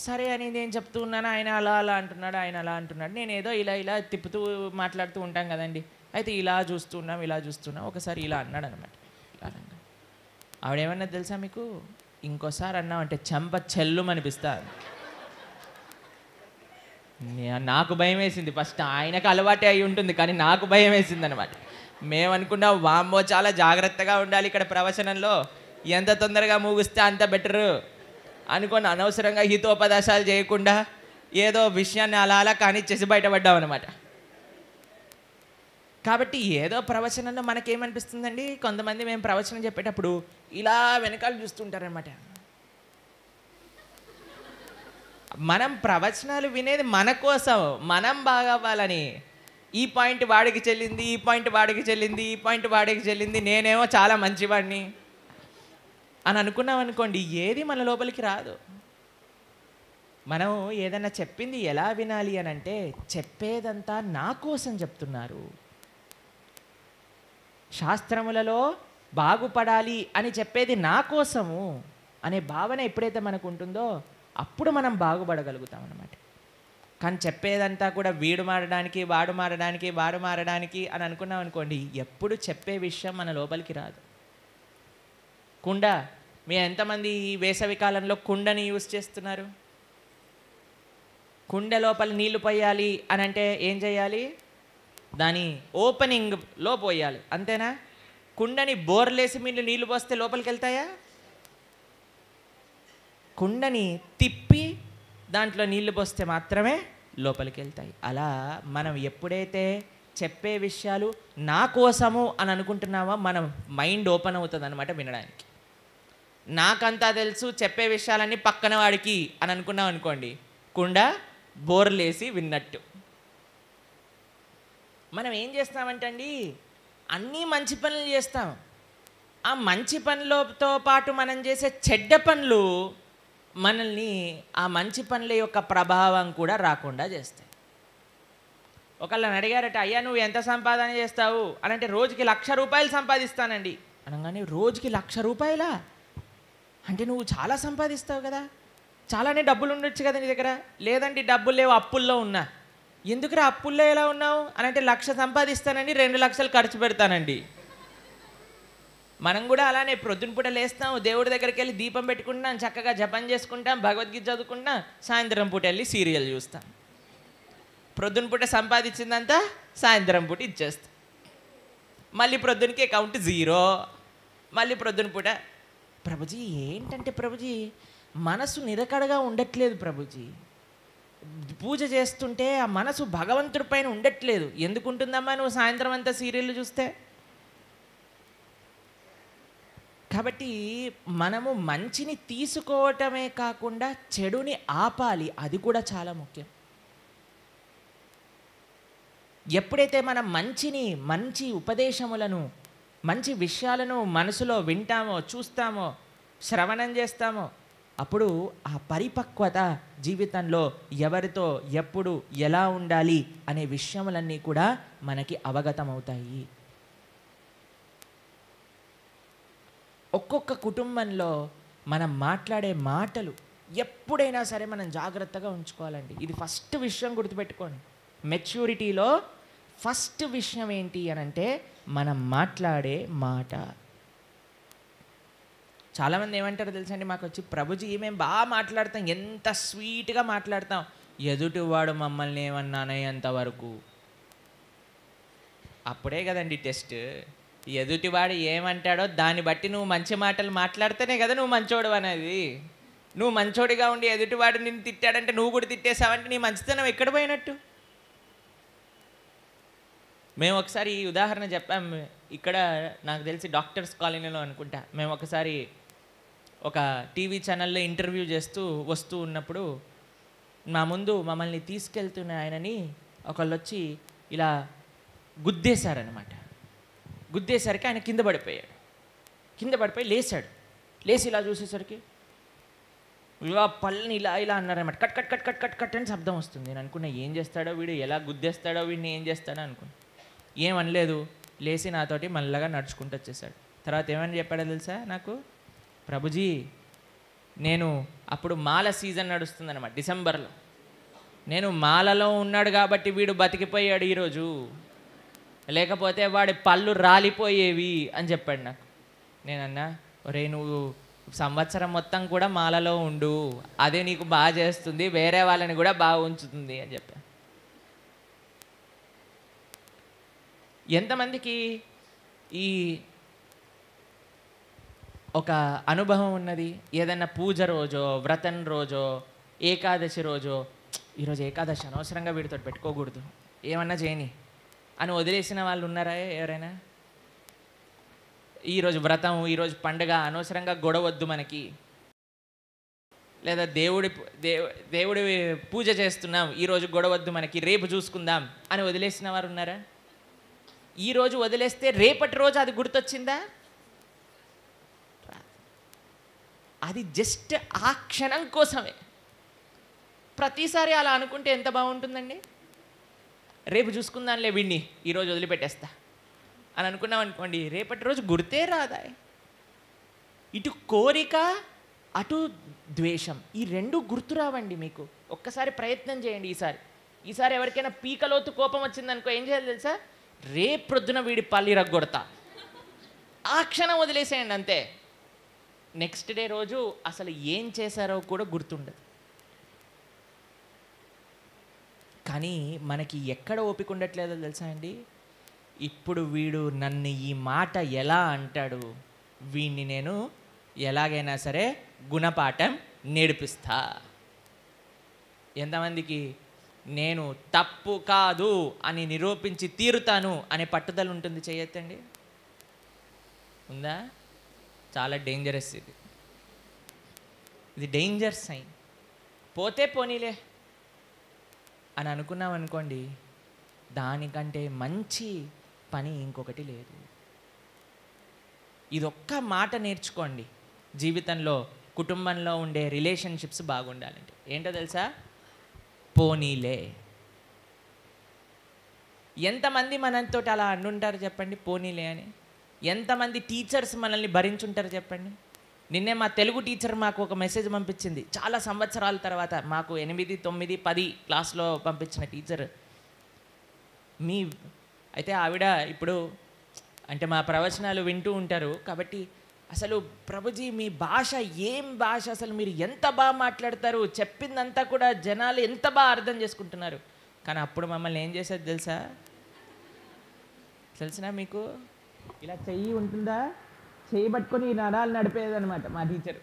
సరే అని నేను చెప్తూ ఉన్నాను, ఆయన అలా అలా అంటున్నాడు, ఆయన అలా అంటున్నాడు. నేను ఏదో ఇలా ఇలా తిప్పుతూ మాట్లాడుతూ ఉంటాం కదండి. అయితే ఇలా చూస్తున్నాం, ఇలా చూస్తున్నాం. ఒకసారి ఇలా అన్నాడు అనమాట. ఇలా అన్నా ఆవిడేమన్నా తెలుసా మీకు? ఇంకోసారి అన్నామంటే చెంప చెల్లు అనిపిస్తా. నాకు భయం వేసింది. ఫస్ట్ ఆయనకు అలవాటే అయి ఉంటుంది, కానీ నాకు భయం వేసింది అనమాట. మేము అనుకున్నాం వామ్మో చాలా జాగ్రత్తగా ఉండాలి ఇక్కడ ప్రవచనంలో, ఎంత తొందరగా ముగిస్తే అంత బెటరు అనుకొని అనవసరంగా హితోపదేశాలు చేయకుండా ఏదో విషయాన్ని అలా అలా కానిచ్చేసి బయటపడ్డాం అనమాట. కాబట్టి ఏదో ప్రవచనంలో మనకేమనిపిస్తుందండి, కొంతమంది మేము ప్రవచనం చెప్పేటప్పుడు ఇలా వెనకాల చూస్తుంటారనమాట. మనం ప్రవచనాలు వినేది మన కోసం, మనం బాగవ్వాలని. ఈ పాయింట్ వాడికి చెల్లింది, ఈ పాయింట్ వాడికి చెల్లింది, ఈ పాయింట్ వాడికి చెల్లింది, నేనేమో చాలా మంచివాడిని అని అనుకున్నాం అనుకోండి, ఏది మన లోపలికి రాదు. మనం ఏదైనా చెప్పింది ఎలా వినాలి అని అంటే, చెప్పేదంతా నా కోసం చెప్తున్నారు, శాస్త్రములలో బాగుపడాలి అని చెప్పేది నా కోసము అనే భావన ఎప్పుడైతే మనకు ఉంటుందో అప్పుడు మనం బాగుపడగలుగుతాం అన్నమాట. కానీ చెప్పేదంతా కూడా వీడు మారడానికి, వాడు మారడానికి, వాడు మారడానికి అని అనుకున్నాం అనుకోండి, ఎప్పుడు చెప్పే విషయం మన లోపలికి రాదు. కుండ, మీ ఎంతమంది ఈ వేసవి కాలంలో కుండని యూజ్ చేస్తున్నారు? కుండ లోపల నీళ్లు పోయాలి అని అంటే ఏం చేయాలి? దాని ఓపెనింగ్లో పోయాలి, అంతేనా? కుండని బోర్లేసి మీరు నీళ్లు పోస్తే లోపలికి వెళ్తాయా? కుండని తిప్పి దాంట్లో నీళ్లు పోస్తే మాత్రమే లోపలికి వెళ్తాయి. అలా మనం ఎప్పుడైతే చెప్పే విషయాలు నా కోసము అని అనుకుంటున్నామో మన మైండ్ ఓపెన్ అవుతుంది అనమాట వినడానికి. నాకంతా తెలుసు చెప్పే విషయాలన్నీ పక్కన వాడికి అని అనుకున్నాం అనుకోండి, కుండ బోర్లేసి విన్నట్టు. మనం ఏం చేస్తామంటే అండి, అన్నీ మంచి పనులు చేస్తాం. ఆ మంచి పనులతో పాటు మనం చేసే చెడ్డ పనులు మనల్ని ఆ మంచి పనుల యొక్క ప్రభావం కూడా రాకుండా చేస్తాయి. ఒకళ్ళని అడిగారట, అయ్యా నువ్వు ఎంత సంపాదన చేస్తావు అని అంటే, రోజుకి 1,00,000 రూపాయలు సంపాదిస్తానండి అనగానే, రోజుకి 1,00,000 రూపాయలా అంటే నువ్వు చాలా సంపాదిస్తావు కదా, చాలానే డబ్బులు ఉండొచ్చు కదా నీ దగ్గర. లేదండి డబ్బులు లేవు, అప్పుల్లో ఉన్నా. ఎందుకురా అప్పుల్లో ఎలా ఉన్నావు అని అంటే, 1,00,000 సంపాదిస్తానండి, 2 లక్షలు ఖర్చు పెడతానండి. మనం కూడా అలానే ప్రొద్దున పూట లేస్తాం, దేవుడి దగ్గరికి వెళ్ళి దీపం పెట్టుకుంటాం, చక్కగా జపం చేసుకుంటాం, భగవద్గీత చదువుకుంటాం, సాయంత్రం పూట వెళ్ళి సీరియల్ చూస్తాం. ప్రొద్దున పూట సంపాదించిందంతా సాయంత్రం పూట ఇచ్చేస్తాం. మళ్ళీ ప్రొద్దునకి అకౌంట్ 0. మళ్ళీ ప్రొద్దున పూట, ప్రభుజీ ఏంటంటే ప్రభుజీ మనసు నిరకడగా ఉండట్లేదు ప్రభుజీ, పూజ చేస్తుంటే ఆ మనసు భగవంతుడి పైన ఉండట్లేదు. ఎందుకు ఉంటుందమ్మా నువ్వు సాయంత్రం అంతా సీరియల్ చూస్తే? కాబట్టి మనము మంచిని తీసుకోవటమే కాకుండా చెడుని ఆపాలి, అది కూడా చాలా ముఖ్యం. ఎప్పుడైతే మనం మంచి ఉపదేశములను, మంచి విషయాలను మనసులో వింటామో, చూస్తామో, శ్రవణం చేస్తామో, అప్పుడు ఆ పరిపక్వత జీవితంలో ఎవరితో ఎప్పుడు ఎలా ఉండాలి అనే విషయములన్నీ కూడా మనకి అవగతమవుతాయి. ఒక్కొక్క కుటుంబంలో మనం మాట్లాడే మాటలు ఎప్పుడైనా సరే మనం జాగ్రత్తగా ఉంచుకోవాలండి. ఇది ఫస్ట్ విషయం గుర్తుపెట్టుకోండి. మెచ్యూరిటీలో ఫస్ట్ విషయం ఏంటి అని అంటే, మనం మాట్లాడే మాట. చాలామంది ఏమంటారో తెలుసండి, మాకు వచ్చి ప్రభుజీ మేము బాగా మాట్లాడతాం, ఎంత స్వీట్గా మాట్లాడతాం, ఎదుటివాడు మమ్మల్ని ఏమన్నానేంతవరకు. అప్పుడే కదండి టెస్ట్. ఎదుటివాడు ఏమంటాడో దాన్ని బట్టి నువ్వు మంచి మాటలు మాట్లాడితేనే కదా నువ్వు మంచోడు అనేది. నువ్వు మంచోడిగా ఉండి ఎదుటివాడు నిన్ను తిట్టాడంటే నువ్వు కూడా తిట్టేసావంటే నీ మంచితనం ఎక్కడ పోయినట్టు? మేము ఒకసారి ఈ ఉదాహరణ చెప్పాం. ఇక్కడ నాకు తెలిసి డాక్టర్స్ కాలనీలో అనుకుంటా, మేము ఒకసారి ఒక టీవీ ఛానల్లో ఇంటర్వ్యూ చేస్తూ వస్తూ ఉన్నప్పుడు మా ముందు మమ్మల్ని తీసుకెళ్తున్న ఆయనని ఒకళ్ళు వచ్చి ఇలా గుద్దేశారనమాట. గుద్దేసరికి ఆయన కింద పడిపోయాడు. కింద పడిపోయి లేచాడు. లేచి ఇలా చూసేసరికి ఇలా పళ్ళని ఇలా ఇలా అన్నారనమాట. Cut cut cut cut cut cut అని శబ్దం వస్తుంది. నేను అనుకున్నా ఏం చేస్తాడో వీడు, ఎలా గుద్దేస్తాడో వీడిని, ఏం చేస్తాడో అనుకున్నా. ఏమనలేదు, లేచి నాతోటి మళ్ళగా నడుచుకుంటూ వచ్చేసాడు. తర్వాత ఏమని చెప్పాడో తెలుసా నాకు, ప్రభుజీ నేను అప్పుడు మాల సీజన్ నడుస్తుందన్నమాట డిసెంబర్లో, నేను మాలలో ఉన్నాడు కాబట్టి వీడు బతికిపోయాడు ఈరోజు, లేకపోతే వాడి పళ్ళు రాలిపోయేవి అని చెప్పాడు నాకు. నేనన్నా, ఒరే నువ్వు సంవత్సరం మొత్తం కూడా మాలలో ఉండు, అదే నీకు బాగా చేస్తుంది, వేరే వాళ్ళని కూడా బాగా ఉంచుతుంది అని చెప్పాను. ఎంతమందికి ఈ ఒక అనుభవం ఉన్నది? ఏదైనా పూజ రోజో, వ్రతం రోజో, ఏకాదశి రోజో, ఈరోజు ఏకాదశి అనవసరంగా వీడితో పెట్టుకోకూడదు, ఏమన్నా చేయని అని వదిలేసిన వాళ్ళు ఉన్నారా ఎవరైనా? ఈరోజు వ్రతం, ఈరోజు పండుగ, అనవసరంగా గొడవద్దు మనకి, లేదా దేవుడి పూజ చేస్తున్నాం, ఈరోజు గొడవద్దు మనకి, రేపు చూసుకుందాం అని వదిలేసిన వారు ఉన్నారా? ఈరోజు వదిలేస్తే రేపటి రోజు అది గుర్తొచ్చిందా? అది జస్ట్ ఆ క్షణం కోసమే. ప్రతిసారి అలా అనుకుంటే ఎంత బాగుంటుందండి. రేపు చూసుకుందాంలే వీడిని, ఈరోజు వదిలిపెట్టేస్తా అని అనుకున్నాం అనుకోండి, రేపటి రోజు గుర్తే రాదా? ఇటు కోరిక, అటు ద్వేషం, ఈ రెండు గుర్తురావండి మీకు. ఒక్కసారి ప్రయత్నం చేయండి. ఈసారి ఎవరికైనా పీకలోతు కోపం వచ్చిందనుకో, ఏం చేయాలి తెలుసా? రేపు ప్రొద్దున వీడి పల్లి రగ్గొడతా, ఆ క్షణం వదిలేసేయండి అంతే. నెక్స్ట్ డే రోజు అసలు ఏం చేశారో కూడా గుర్తుండదు. కానీ మనకి ఎక్కడ ఓపిక ఉండట్లేదో తెలుసా అండి? ఇప్పుడు వీడు నన్ను ఈ మాట ఎలా అంటాడు, వీడిని నేను ఎలాగైనా సరే గుణపాఠం నేర్పిస్తా. ఎంతమందికి నేను తప్పు కాదు అని నిరూపించి తీరుతాను అనే పట్టుదల ఉంటుంది? చేయొద్దండి. ఉందా? చాలా డేంజరస్ ఇది డేంజర్ సైన్. పోతే పోనీలే అని అనుకున్నాం అనుకోండి, దానికంటే మంచి పని ఇంకొకటి లేదు. ఇదొక్క మాట నేర్చుకోండి జీవితంలో, కుటుంబంలో ఉండే రిలేషన్షిప్స్ బాగుండాలంటే. ఏంటో తెలుసా? పోనీలే. ఎంతమంది మనతో అలా అంటుంటారు చెప్పండి, పోనీలే అని? ఎంతమంది టీచర్స్ మనల్ని భరించుంటారు చెప్పండి? నిన్నే మా తెలుగు టీచర్ మాకు ఒక మెసేజ్ పంపించింది, చాలా సంవత్సరాల తర్వాత. మాకు 8, 9, 10 క్లాస్లో పంపించిన టీచర్. అయితే ఆవిడ ఇప్పుడు అంటే మా ప్రవచనాలు వింటూ ఉంటారు కాబట్టి, అసలు ప్రభుజీ మీ భాష ఏం భాష, అసలు మీరు ఎంత బాగా మాట్లాడతారు, చెప్పిందంతా కూడా జనాలు ఎంత బాగా అర్థం చేసుకుంటున్నారు. కానీ అప్పుడు మమ్మల్ని ఏం చేసేది తెలిసినా మీకు? ఇలా చెయ్యి ఉంటుందా, చెయ్యి పట్టుకొని ఈ నరాలు నడిపేదనమాట మా టీచర్.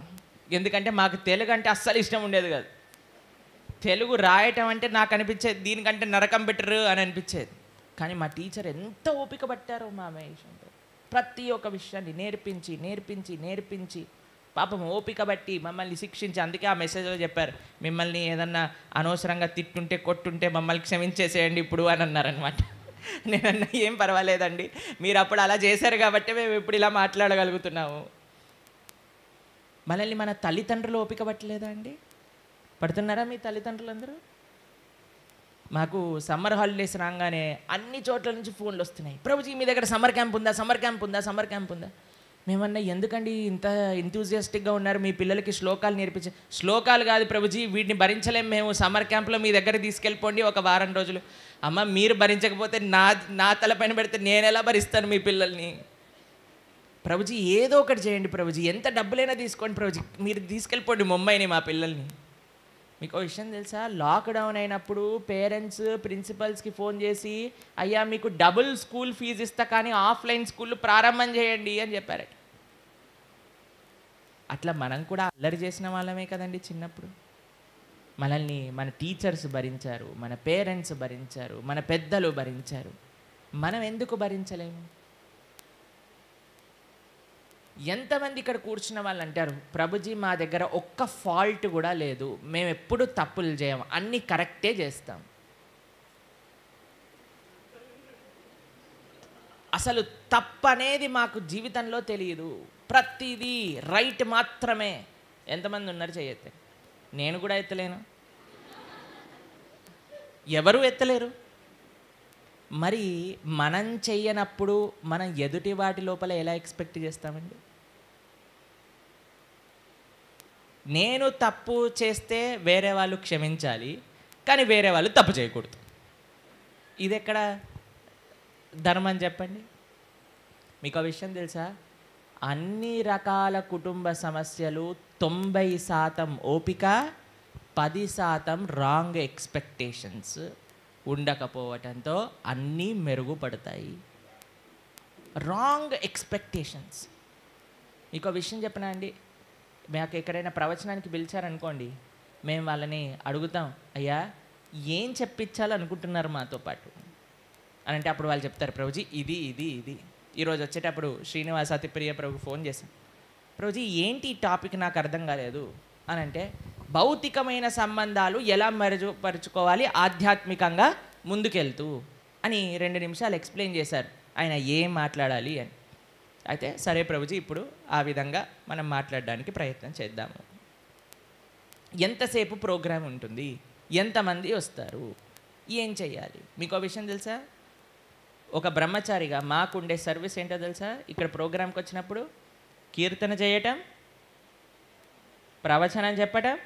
ఎందుకంటే మాకు తెలుగు అంటే అస్సలు ఇష్టం ఉండేది కాదు. తెలుగు రాయటం అంటే నాకు అనిపించేది దీనికంటే నరకం బెటరు అని అనిపించేది. కానీ మా టీచర్ ఎంత ఓపిక పట్టారో మా విషయంలో. ప్రతి ఒక్క విషయాన్ని నేర్పించి పాపం ఓపిక బట్టి మమ్మల్ని శిక్షించి, అందుకే ఆ మెసేజ్లో చెప్పారు, మిమ్మల్ని ఏదన్నా అనవసరంగా తిట్టుంటే కొట్టుంటే మమ్మల్ని క్షమించేసేయండి ఇప్పుడు అని అన్నారనమాట. నేనన్నా ఏం పర్వాలేదండి, మీరు అప్పుడు అలా చేశారు కాబట్టి మేము ఇప్పుడు ఇలా మాట్లాడగలుగుతున్నాము. మనల్ని మన తల్లిదండ్రులు ఓపిక పట్టలేదా అండి? పడుతున్నారా మీ తల్లిదండ్రులందరూ? మాకు సమ్మర్ హాలిడేస్ రాగానే అన్ని చోట్ల నుంచి ఫోన్లు వస్తున్నాయి, ప్రభుజీ మీ దగ్గర సమ్మర్ క్యాంప్ ఉందా. మేమన్నా ఎందుకండి ఇంత ఎంతూజియాస్టిక్గా ఉన్నారు, మీ పిల్లలకి శ్లోకాలు నేర్పించే. శ్లోకాలు కాదు ప్రభుజీ, వీటిని భరించలేం మేము, సమ్మర్ క్యాంప్లో మీ దగ్గర తీసుకెళ్ళిపోండి ఒక వారం రోజులు. అమ్మ మీరు భరించకపోతే నా తలపైన పెడితే నేను ఎలా భరిస్తాను మీ పిల్లల్ని? ప్రభుజీ ఏదో ఒకటి చేయండి ప్రభుజీ, ఎంత డబ్బులైనా తీసుకోండి ప్రభుజీ, మీరు తీసుకెళ్ళిపోండి ముంబైని మా పిల్లల్ని. మీకు విషయం తెలుసా? లాక్డౌన్ అయినప్పుడు పేరెంట్స్ ప్రిన్సిపల్స్కి ఫోన్ చేసి, అయ్యా మీకు డబుల్ స్కూల్ ఫీజు ఇస్తా కానీ ఆఫ్లైన్ స్కూళ్ళు ప్రారంభం చేయండి అని చెప్పారట. అట్లా మనం కూడా అల్లరి చేసిన వాళ్ళమే కదండి చిన్నప్పుడు. మనల్ని మన టీచర్స్ భరించారు, మన పేరెంట్స్ భరించారు, మన పెద్దలు భరించారు. మనం ఎందుకు భరించలేము? ఎంతమంది ఇక్కడ కూర్చున్న వాళ్ళు అంటారు, ప్రభుజీ మా దగ్గర ఒక్క ఫాల్ట్ కూడా లేదు, మేము ఎప్పుడు తప్పులు చేయము, అన్నీ కరెక్టే చేస్తాం. అసలు తప్పనేది మాకు జీవితంలో తెలియదు, ప్రతిదీ రైట్ మాత్రమే. ఎంతమంది ఉన్నారు చేయొద్దు? నేను కూడా ఎత్తలేను, ఎవరు ఎత్తలేరు. మరి మనం చెయ్యనప్పుడు మనం ఎదుటి వాటి లోపల ఎలా ఎక్స్పెక్ట్ చేస్తామండి? నేను తప్పు చేస్తే వేరే వాళ్ళు క్షమించాలి, కానీ వేరే వాళ్ళు తప్పు చేయకూడదు. ఇది ఎక్కడ ధర్మం చెప్పండి? మీకు ఆ విషయం తెలుసా? అన్ని రకాల కుటుంబ సమస్యలు 90% ఓపిక, 10% రాంగ్ ఎక్స్పెక్టేషన్స్ ఉండకపోవటంతో అన్నీ మెరుగుపడతాయి. Wrong expectations. మీకు ఒక విషయం చెప్పనా అండి, మాకు ఎక్కడైనా ప్రవచనానికి పిలిచారనుకోండి, మేము వాళ్ళని అడుగుతాం, అయ్యా ఏం చెప్పించాలనుకుంటున్నారు మాతో పాటు అని అంటే, అప్పుడు వాళ్ళు చెప్తారు, ప్రభుజీ ఇది ఇది ఇది. ఈరోజు వచ్చేటప్పుడు శ్రీనివాస అతిప్రియ ప్రభు ఫోన్ చేశాను, ప్రభుజీ ఏంటి ఈ టాపిక్ నాకు అర్థం కాలేదు అని అంటే, భౌతికమైన సంబంధాలు ఎలా మెరుగుపరుచుకోవాలి ఆధ్యాత్మికంగా ముందుకెళ్తూ అని 2 నిమిషాలు ఎక్స్ప్లెయిన్ చేశారు ఆయన ఏం మాట్లాడాలి అని. అయితే సరే ప్రభుజీ ఇప్పుడు ఆ విధంగా మనం మాట్లాడడానికి ప్రయత్నం చేద్దాము. ఎంతసేపు ప్రోగ్రాం ఉంటుంది, ఎంతమంది వస్తారు, ఏం చెయ్యాలి? మీకు ఆ విషయం తెలుసా? ఒక బ్రహ్మచారిగా మాకుండే సర్వీస్ ఏంటో తెలుసా? ఇక్కడ ప్రోగ్రాంకి వచ్చినప్పుడు కీర్తన చేయటం, ప్రవచనం చెప్పటం,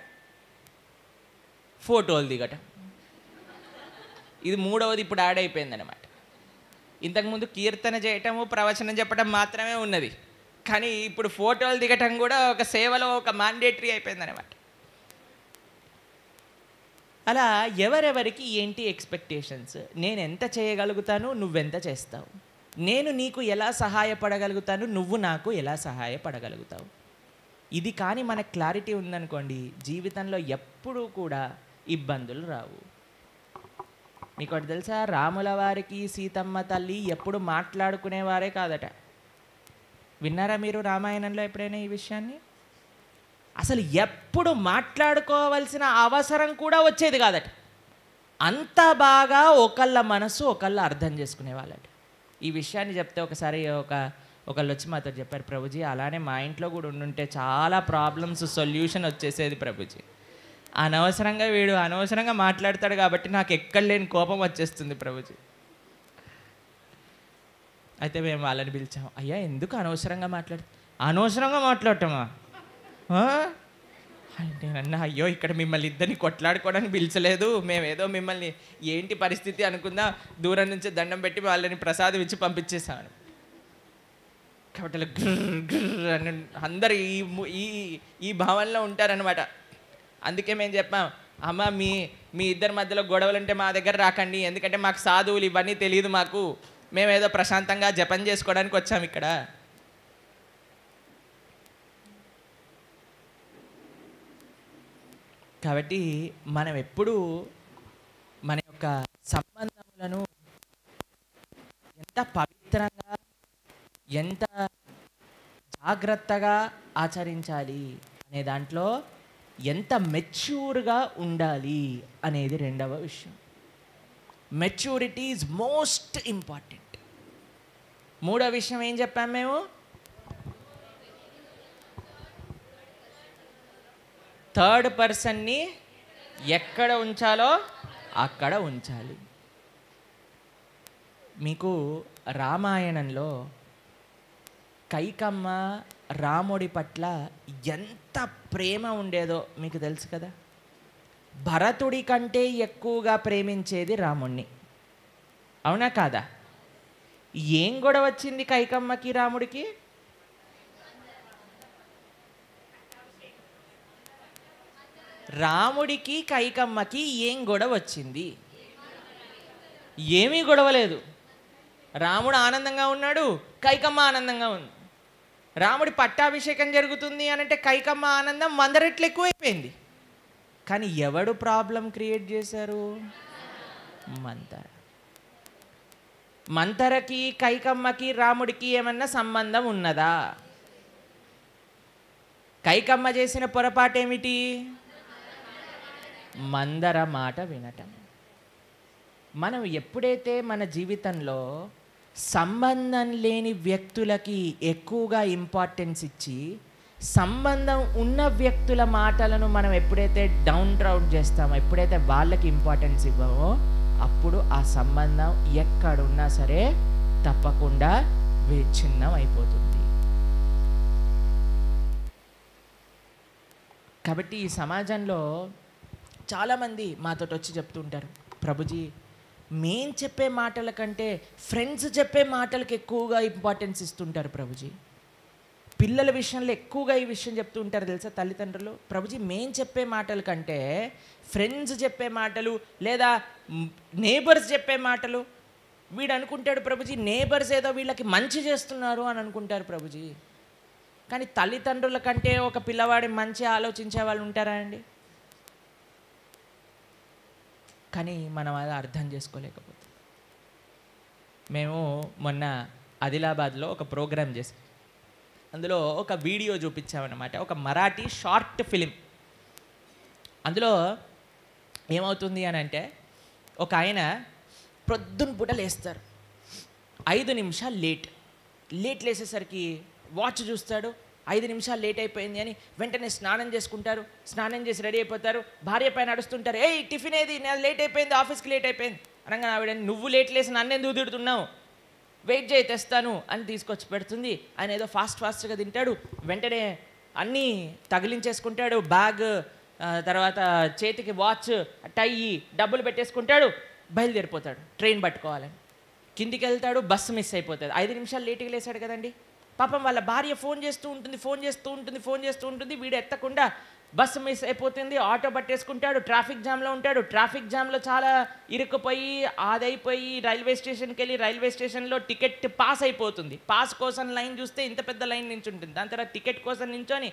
ఫోటోలు దిగటం. ఇది 3వది ఇప్పుడు యాడ్ అయిపోయిందనమాట. ఇంతకుముందు కీర్తన చేయటము, ప్రవచనం చెప్పడం మాత్రమే ఉన్నది, కానీ ఇప్పుడు ఫోటోలు దిగటం కూడా ఒక సేవలో ఒక మ్యాండేటరీ అయిపోయిందనమాట. అలా ఎవరెవరికి ఏంటి ఎక్స్పెక్టేషన్స్? నేను ఎంత చేయగలుగుతాను, నువ్వెంత చేస్తావు? నేను నీకు ఎలా సహాయపడగలుగుతాను, నువ్వు నాకు ఎలా సహాయపడగలుగుతావు? ఇది కానీ మనకు క్లారిటీ ఉందనుకోండి, జీవితంలో ఎప్పుడూ కూడా ఇబ్బందులు రావు. మీకు ఒకటి తెలుసా, రాముల వారికి సీతమ్మ తల్లి ఎప్పుడు మాట్లాడుకునేవారే కాదట. విన్నారా మీరు రామాయణంలో ఎప్పుడైనా ఈ విషయాన్ని? అసలు ఎప్పుడు మాట్లాడుకోవాల్సిన అవసరం కూడా వచ్చేది కాదట. అంత బాగా ఒకళ్ళ మనసు ఒకళ్ళు అర్థం చేసుకునేవాళ్ళట. ఈ విషయాన్ని చెప్తే ఒకసారి ఒకళ్ళు వచ్చి మాతో చెప్పారు, ప్రభుజీ అలానే మా ఇంట్లో కూడా ఉండుంటే చాలా ప్రాబ్లమ్స్ సొల్యూషన్ వచ్చేసేది ప్రభుజీ. వీడు అనవసరంగా మాట్లాడతాడు కాబట్టి నాకు ఎక్కడ లేని కోపం వచ్చేస్తుంది ప్రభుజీ. అయితే మేము వాళ్ళని పిలిచాము, అయ్యా ఎందుకు అనవసరంగా అనవసరంగా మాట్లాడటమా? నేనన్నా, అయ్యో ఇక్కడ మిమ్మల్ని ఇద్దరిని కొట్లాడుకోవడానికి పిలిచలేదు, మేమేదో మిమ్మల్ని ఏంటి పరిస్థితి అనుకుందా, దూరం నుంచి దండం పెట్టి వాళ్ళని ప్రసాదం ఇచ్చి పంపించేసాను. కాబట్టి అలా గ్రర్ గ్రర్ అని అందరు ఈ భావనలో ఉంటారనమాట. అందుకే మేము చెప్పాం, అమ్మ మీ ఇద్దరి మధ్యలో గొడవలు ఉంటే మా దగ్గర రాకండి, ఎందుకంటే మాకు సాధువులు ఇవన్నీ తెలియదు, మేమేదో ప్రశాంతంగా జపం చేసుకోవడానికి వచ్చాము ఇక్కడ. కాబట్టి మనం ఎప్పుడూ మన యొక్క సంబంధములను ఎంత పవిత్రంగా ఎంత జాగ్రత్తగా ఆచరించాలి అనే దాంట్లో ఎంత మెచ్యూర్గా ఉండాలి అనేది రెండవ విషయం. Maturity is most important. మూడవ విషయం ఏం చెప్పాము మేము? థర్డ్ పర్సన్ని ఎక్కడ ఉంచాలో అక్కడ ఉంచాలి. మీకు రామాయణంలో కైకమ్మ రాముడి పట్ల ఎంత ప్రేమ ఉండేదో మీకు తెలుసు కదా. భరతుడి కంటే ఎక్కువగా ప్రేమించేది రాముణ్ణి, అవునా కాదా? ఏం గొడవ వచ్చింది కైకమ్మకి రాముడికి? రాముడికి కైకమ్మకి ఏం గొడవ వచ్చింది? ఏమీ గొడవలేదు. రాముడు ఆనందంగా ఉన్నాడు, కైకమ్మ ఆనందంగా ఉంది. రాముడి పట్టాభిషేకం జరుగుతుంది అనంటే కైకమ్మ ఆనందం 100 రెట్లు ఎక్కువైపోయింది. కానీ ఎవడు ప్రాబ్లం క్రియేట్ చేశారు? మంతర. మంతరకి కైకమ్మకి రాముడికి ఏమన్నా సంబంధం ఉన్నదా? కైకమ్మ చేసిన పొరపాటు ఏమిటి? మందర మాట వినటం. మనం ఎప్పుడైతే మన జీవితంలో సంబంధం లేని వ్యక్తులకి ఎక్కువగా ఇంపార్టెన్స్ ఇచ్చి సంబంధం ఉన్న వ్యక్తుల మాటలను మనం ఎప్పుడైతే డౌన్ చేస్తామో, ఎప్పుడైతే వాళ్ళకి ఇంపార్టెన్స్ ఇవ్వమో, అప్పుడు ఆ సంబంధం ఎక్కడున్నా సరే తప్పకుండా విచ్ఛిన్నం అయిపోతుంది. కాబట్టి ఈ సమాజంలో చాలామంది మాతో వచ్చి చెప్తుంటారు, ప్రభుజీ మేం చెప్పే మాటల కంటే ఫ్రెండ్స్ చెప్పే మాటలకు ఎక్కువగా ఇంపార్టెన్స్ ఇస్తుంటారు ప్రభుజీ. పిల్లల విషయంలో ఎక్కువగా ఈ విషయం చెప్తూ ఉంటారు తెలుసా తల్లిదండ్రులు. ప్రభుజీ మేం చెప్పే మాటల కంటే ఫ్రెండ్స్ చెప్పే మాటలు లేదా నేబర్స్ చెప్పే మాటలు, వీడు అనుకుంటాడు ప్రభుజీ నేబర్స్ ఏదో వీళ్ళకి మంచి చేస్తున్నారు అని అనుకుంటారు ప్రభుజీ. కానీ తల్లిదండ్రుల కంటే ఒక పిల్లవాడి మంచి ఆలోచించే వాళ్ళు ఉంటారా అండి? కానీ మనం అది అర్థం చేసుకోలేకపోతాం. మేము మొన్న ఆదిలాబాద్లో ఒక ప్రోగ్రాం చేసాం. అందులో ఒక వీడియో చూపించామన్నమాట, ఒక మరాఠీ షార్ట్ ఫిలిం. అందులో ఏమవుతుంది అని అంటే, ఒక ఆయన ప్రొద్దున పూట లేస్తారు, 5 నిమిషాలు లేట్ లేసేసరికి వాచ్ చూస్తాడు, 5 నిమిషాలు లేట్ అయిపోయింది అని వెంటనే స్నానం చేసుకుంటారు. స్నానం చేసి రెడీ అయిపోతారు. భార్య పైన నడుస్తుంటారు, ఏయ్ టిఫిన్ ఏది, నేను లేట్ అయిపోయింది, ఆఫీస్కి లేట్ అయిపోయింది అనగా ఆవిడ, నువ్వు లేట్ లేసి నన్ను ఎందుకు తిడుతున్నావు, వెయిట్ చేయి తెస్తాను అని తీసుకొచ్చి పెడుతుంది. ఆయన ఏదో ఫాస్ట్గా తింటాడు. వెంటనే అన్నీ తగిలించేసుకుంటాడు, బ్యాగ్, తర్వాత చేతికి వాచ్, టై, డబ్బులు పెట్టేసుకుంటాడు, బయలుదేరిపోతాడు ట్రైన్ పట్టుకోవాలని. కిందికి వెళ్తాడు, బస్సు మిస్ అయిపోతుంది. 5 నిమిషాలు లేట్గా లేసాడు కదండి. పాపం వాళ్ళ భార్య ఫోన్ చేస్తూ ఉంటుంది. వీడు ఎత్తకుండా బస్సు మిస్ అయిపోతుంది, ఆటో పట్టేసుకుంటాడు, ట్రాఫిక్ జామ్లో ఉంటాడు, ట్రాఫిక్ జామ్లో చాలా ఇరుక్కుపోయి అదైపోయి రైల్వే స్టేషన్కి వెళ్ళి రైల్వే స్టేషన్లో టికెట్ పాస్ అయిపోతుంది. పాస్ కోసం లైన్ చూస్తే ఇంత పెద్ద లైన్ నుంచి ఉంటుంది. దాని తర్వాత టికెట్ కోసం నించొని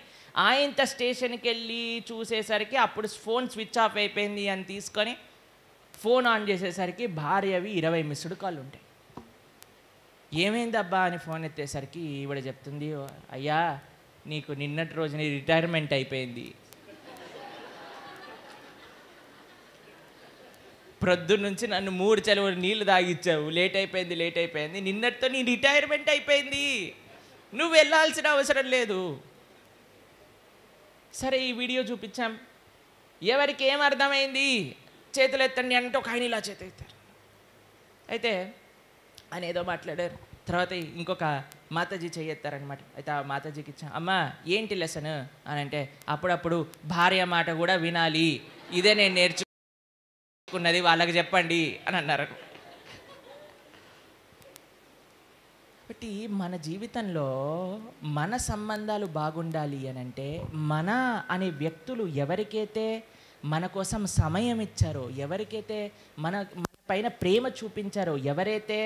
ఆయంత స్టేషన్కి వెళ్ళి చూసేసరికి అప్పుడు ఫోన్ స్విచ్ ఆఫ్ అయిపోయింది అని తీసుకొని ఫోన్ ఆన్ చేసేసరికి భార్యవి 20 మిస్డ్ కాల్ ఉంటాయి. ఏమైందబ్బా అని ఫోన్ ఎత్తేసరికి ఈవిడ చెప్తుంది, అయ్యా నీకు నిన్నటి రోజు నీ రిటైర్మెంట్ అయిపోయింది, ప్రొద్దున నుంచి నన్ను 3 చెలువలు నీళ్లు తాగిచ్చావు, లేట్ అయిపోయింది, నిన్నటితో నీ రిటైర్మెంట్ అయిపోయింది, నువ్వు వెళ్ళాల్సిన అవసరం లేదు. సరే ఈ వీడియో చూపించాం, ఎవరికి ఏం అర్థమైంది చేతులు ఎత్తండి అంటే ఒక ఆయన ఇలా చేతులు ఎత్తారు. అయితే ఆయన ఏదో మాట్లాడారు. తర్వాత ఇంకొక మాతాజీ చెయ్యెత్తారనమాట. అయితే ఆ మాతాజీకి ఇచ్చా, అమ్మ ఏంటి లెసన్ అని అంటే, అప్పుడప్పుడు భార్య మాట కూడా వినాలి, ఇదే నేను నేర్చుకున్నది, వాళ్ళకి చెప్పండి అని అన్నారు. కాబట్టి మన జీవితంలో మన సంబంధాలు బాగుండాలి అని అంటే, మన అనే వ్యక్తులు ఎవరికైతే మన కోసం సమయం ఇచ్చారో, ఎవరికైతే మన పైన ప్రేమ చూపించారో, ఎవరైతే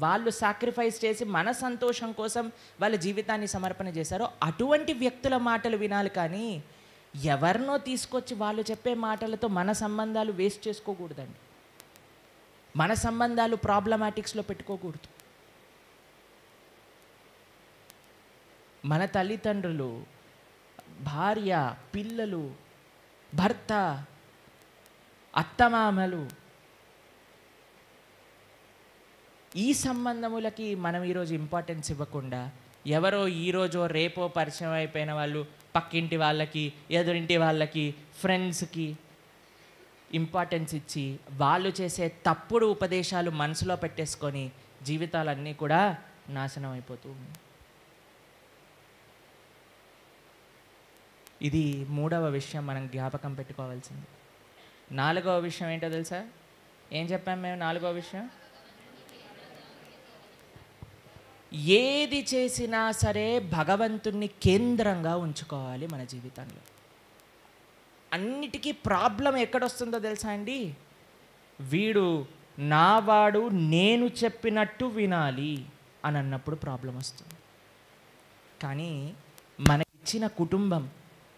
వాళ్ళు సాక్రిఫైస్ చేసి మన సంతోషం కోసం వాళ్ళ జీవితాన్ని సమర్పణ చేశారో అటువంటి వ్యక్తుల మాటలు వినాలి. కానీ ఎవరినో తీసుకొచ్చి వాళ్ళు చెప్పే మాటలతో మన సంబంధాలు వేస్ట్ చేసుకోకూడదండి. మన సంబంధాలు ప్రాబ్లమాటిక్స్లో పెట్టుకోకూడదు. మన తల్లిదండ్రులు, భార్య, పిల్లలు, భర్త, అత్తమామలు, ఈ సంబంధములకి మనం ఈరోజు ఇంపార్టెన్స్ ఇవ్వకుండా ఎవరో ఈరోజో రేపో పరిచయం అయిపోయిన వాళ్ళు, పక్కింటి వాళ్ళకి, ఎదురింటి వాళ్ళకి, ఫ్రెండ్స్కి ఇంపార్టెన్స్ ఇచ్చి వాళ్ళు చేసే తప్పుడు ఉపదేశాలు మనసులో పెట్టేసుకొని జీవితాలన్నీ కూడా నాశనం అయిపోతూ ఉన్నాయి. ఇది 3వ విషయం మనం జ్ఞాపకం పెట్టుకోవాల్సింది. 4వ విషయం ఏంటో తెలుసా? ఏం చెప్పాం మేము? 4వ విషయం, ఏది చేసినా సరే భగవంతుణ్ణి కేంద్రంగా ఉంచుకోవాలి మన జీవితంలో. అన్నిటికీ ప్రాబ్లం ఎక్కడొస్తుందో తెలుసా అండి? వీడు నావాడు, నేను చెప్పినట్టు వినాలి అని అన్నప్పుడు ప్రాబ్లం వస్తుంది. కానీ మనకిచ్చిన కుటుంబం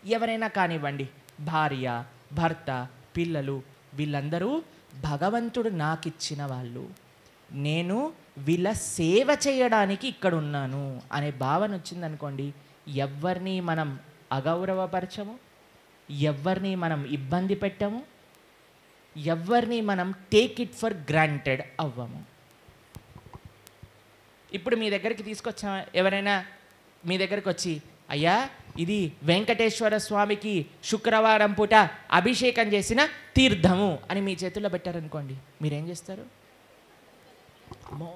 ఎవరైనా కానివ్వండి, భార్య, భర్త, పిల్లలు, వీళ్ళందరూ భగవంతుడు నాకిచ్చిన వాళ్ళు, నేను వీళ్ళ సేవ చేయడానికి ఇక్కడ ఉన్నాను అనే భావన వచ్చిందనుకోండి, ఎవరిని మనం అగౌరవపరచము, ఎవరిని మనం ఇబ్బంది పెట్టము, ఎవరిని మనం టేక్ ఇట్ ఫర్ గ్రాంటెడ్ అవ్వము. ఇప్పుడు మీ దగ్గరికి తీసుకొచ్చా, ఎవరైనా మీ దగ్గరికి వచ్చి, అయ్యా ఇది వెంకటేశ్వర స్వామికి శుక్రవారం పూట అభిషేకం చేసిన తీర్థము అని మీ చేతుల్లో పెట్టారనుకోండి, మీరేం చేస్తారు? అమ్మో,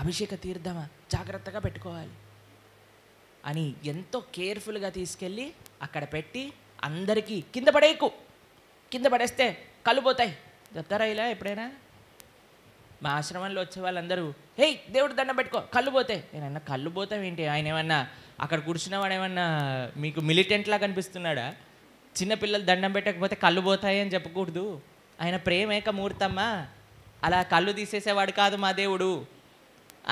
అభిషేక తీర్థమా, జాగ్రత్తగా పెట్టుకోవాలి అని ఎంతో కేర్ఫుల్గా తీసుకెళ్ళి అక్కడ పెట్టి అందరికీ కింద పడేయకు, కింద పడేస్తే కళ్ళు పోతాయి చెప్తారా? ఇలా ఎప్పుడైనా మా ఆశ్రమంలో వచ్చే వాళ్ళందరూ, హే దేవుడు దండం పెట్టుకో, కళ్ళు పోతాయి. నేనన్నా కళ్ళు పోతాం ఏంటి? ఆయన ఏమన్నా అక్కడ కూర్చున్నవాడు ఏమన్నా మీకు మిలిటెంట్లా కనిపిస్తున్నాడా? చిన్నపిల్లలు దండం పెట్టకపోతే కళ్ళు పోతాయి అని చెప్పకూడదు. ఆయన ప్రేమేక మూర్తమ్మా, అలా కళ్ళు తీసేసేవాడు కాదు మా దేవుడు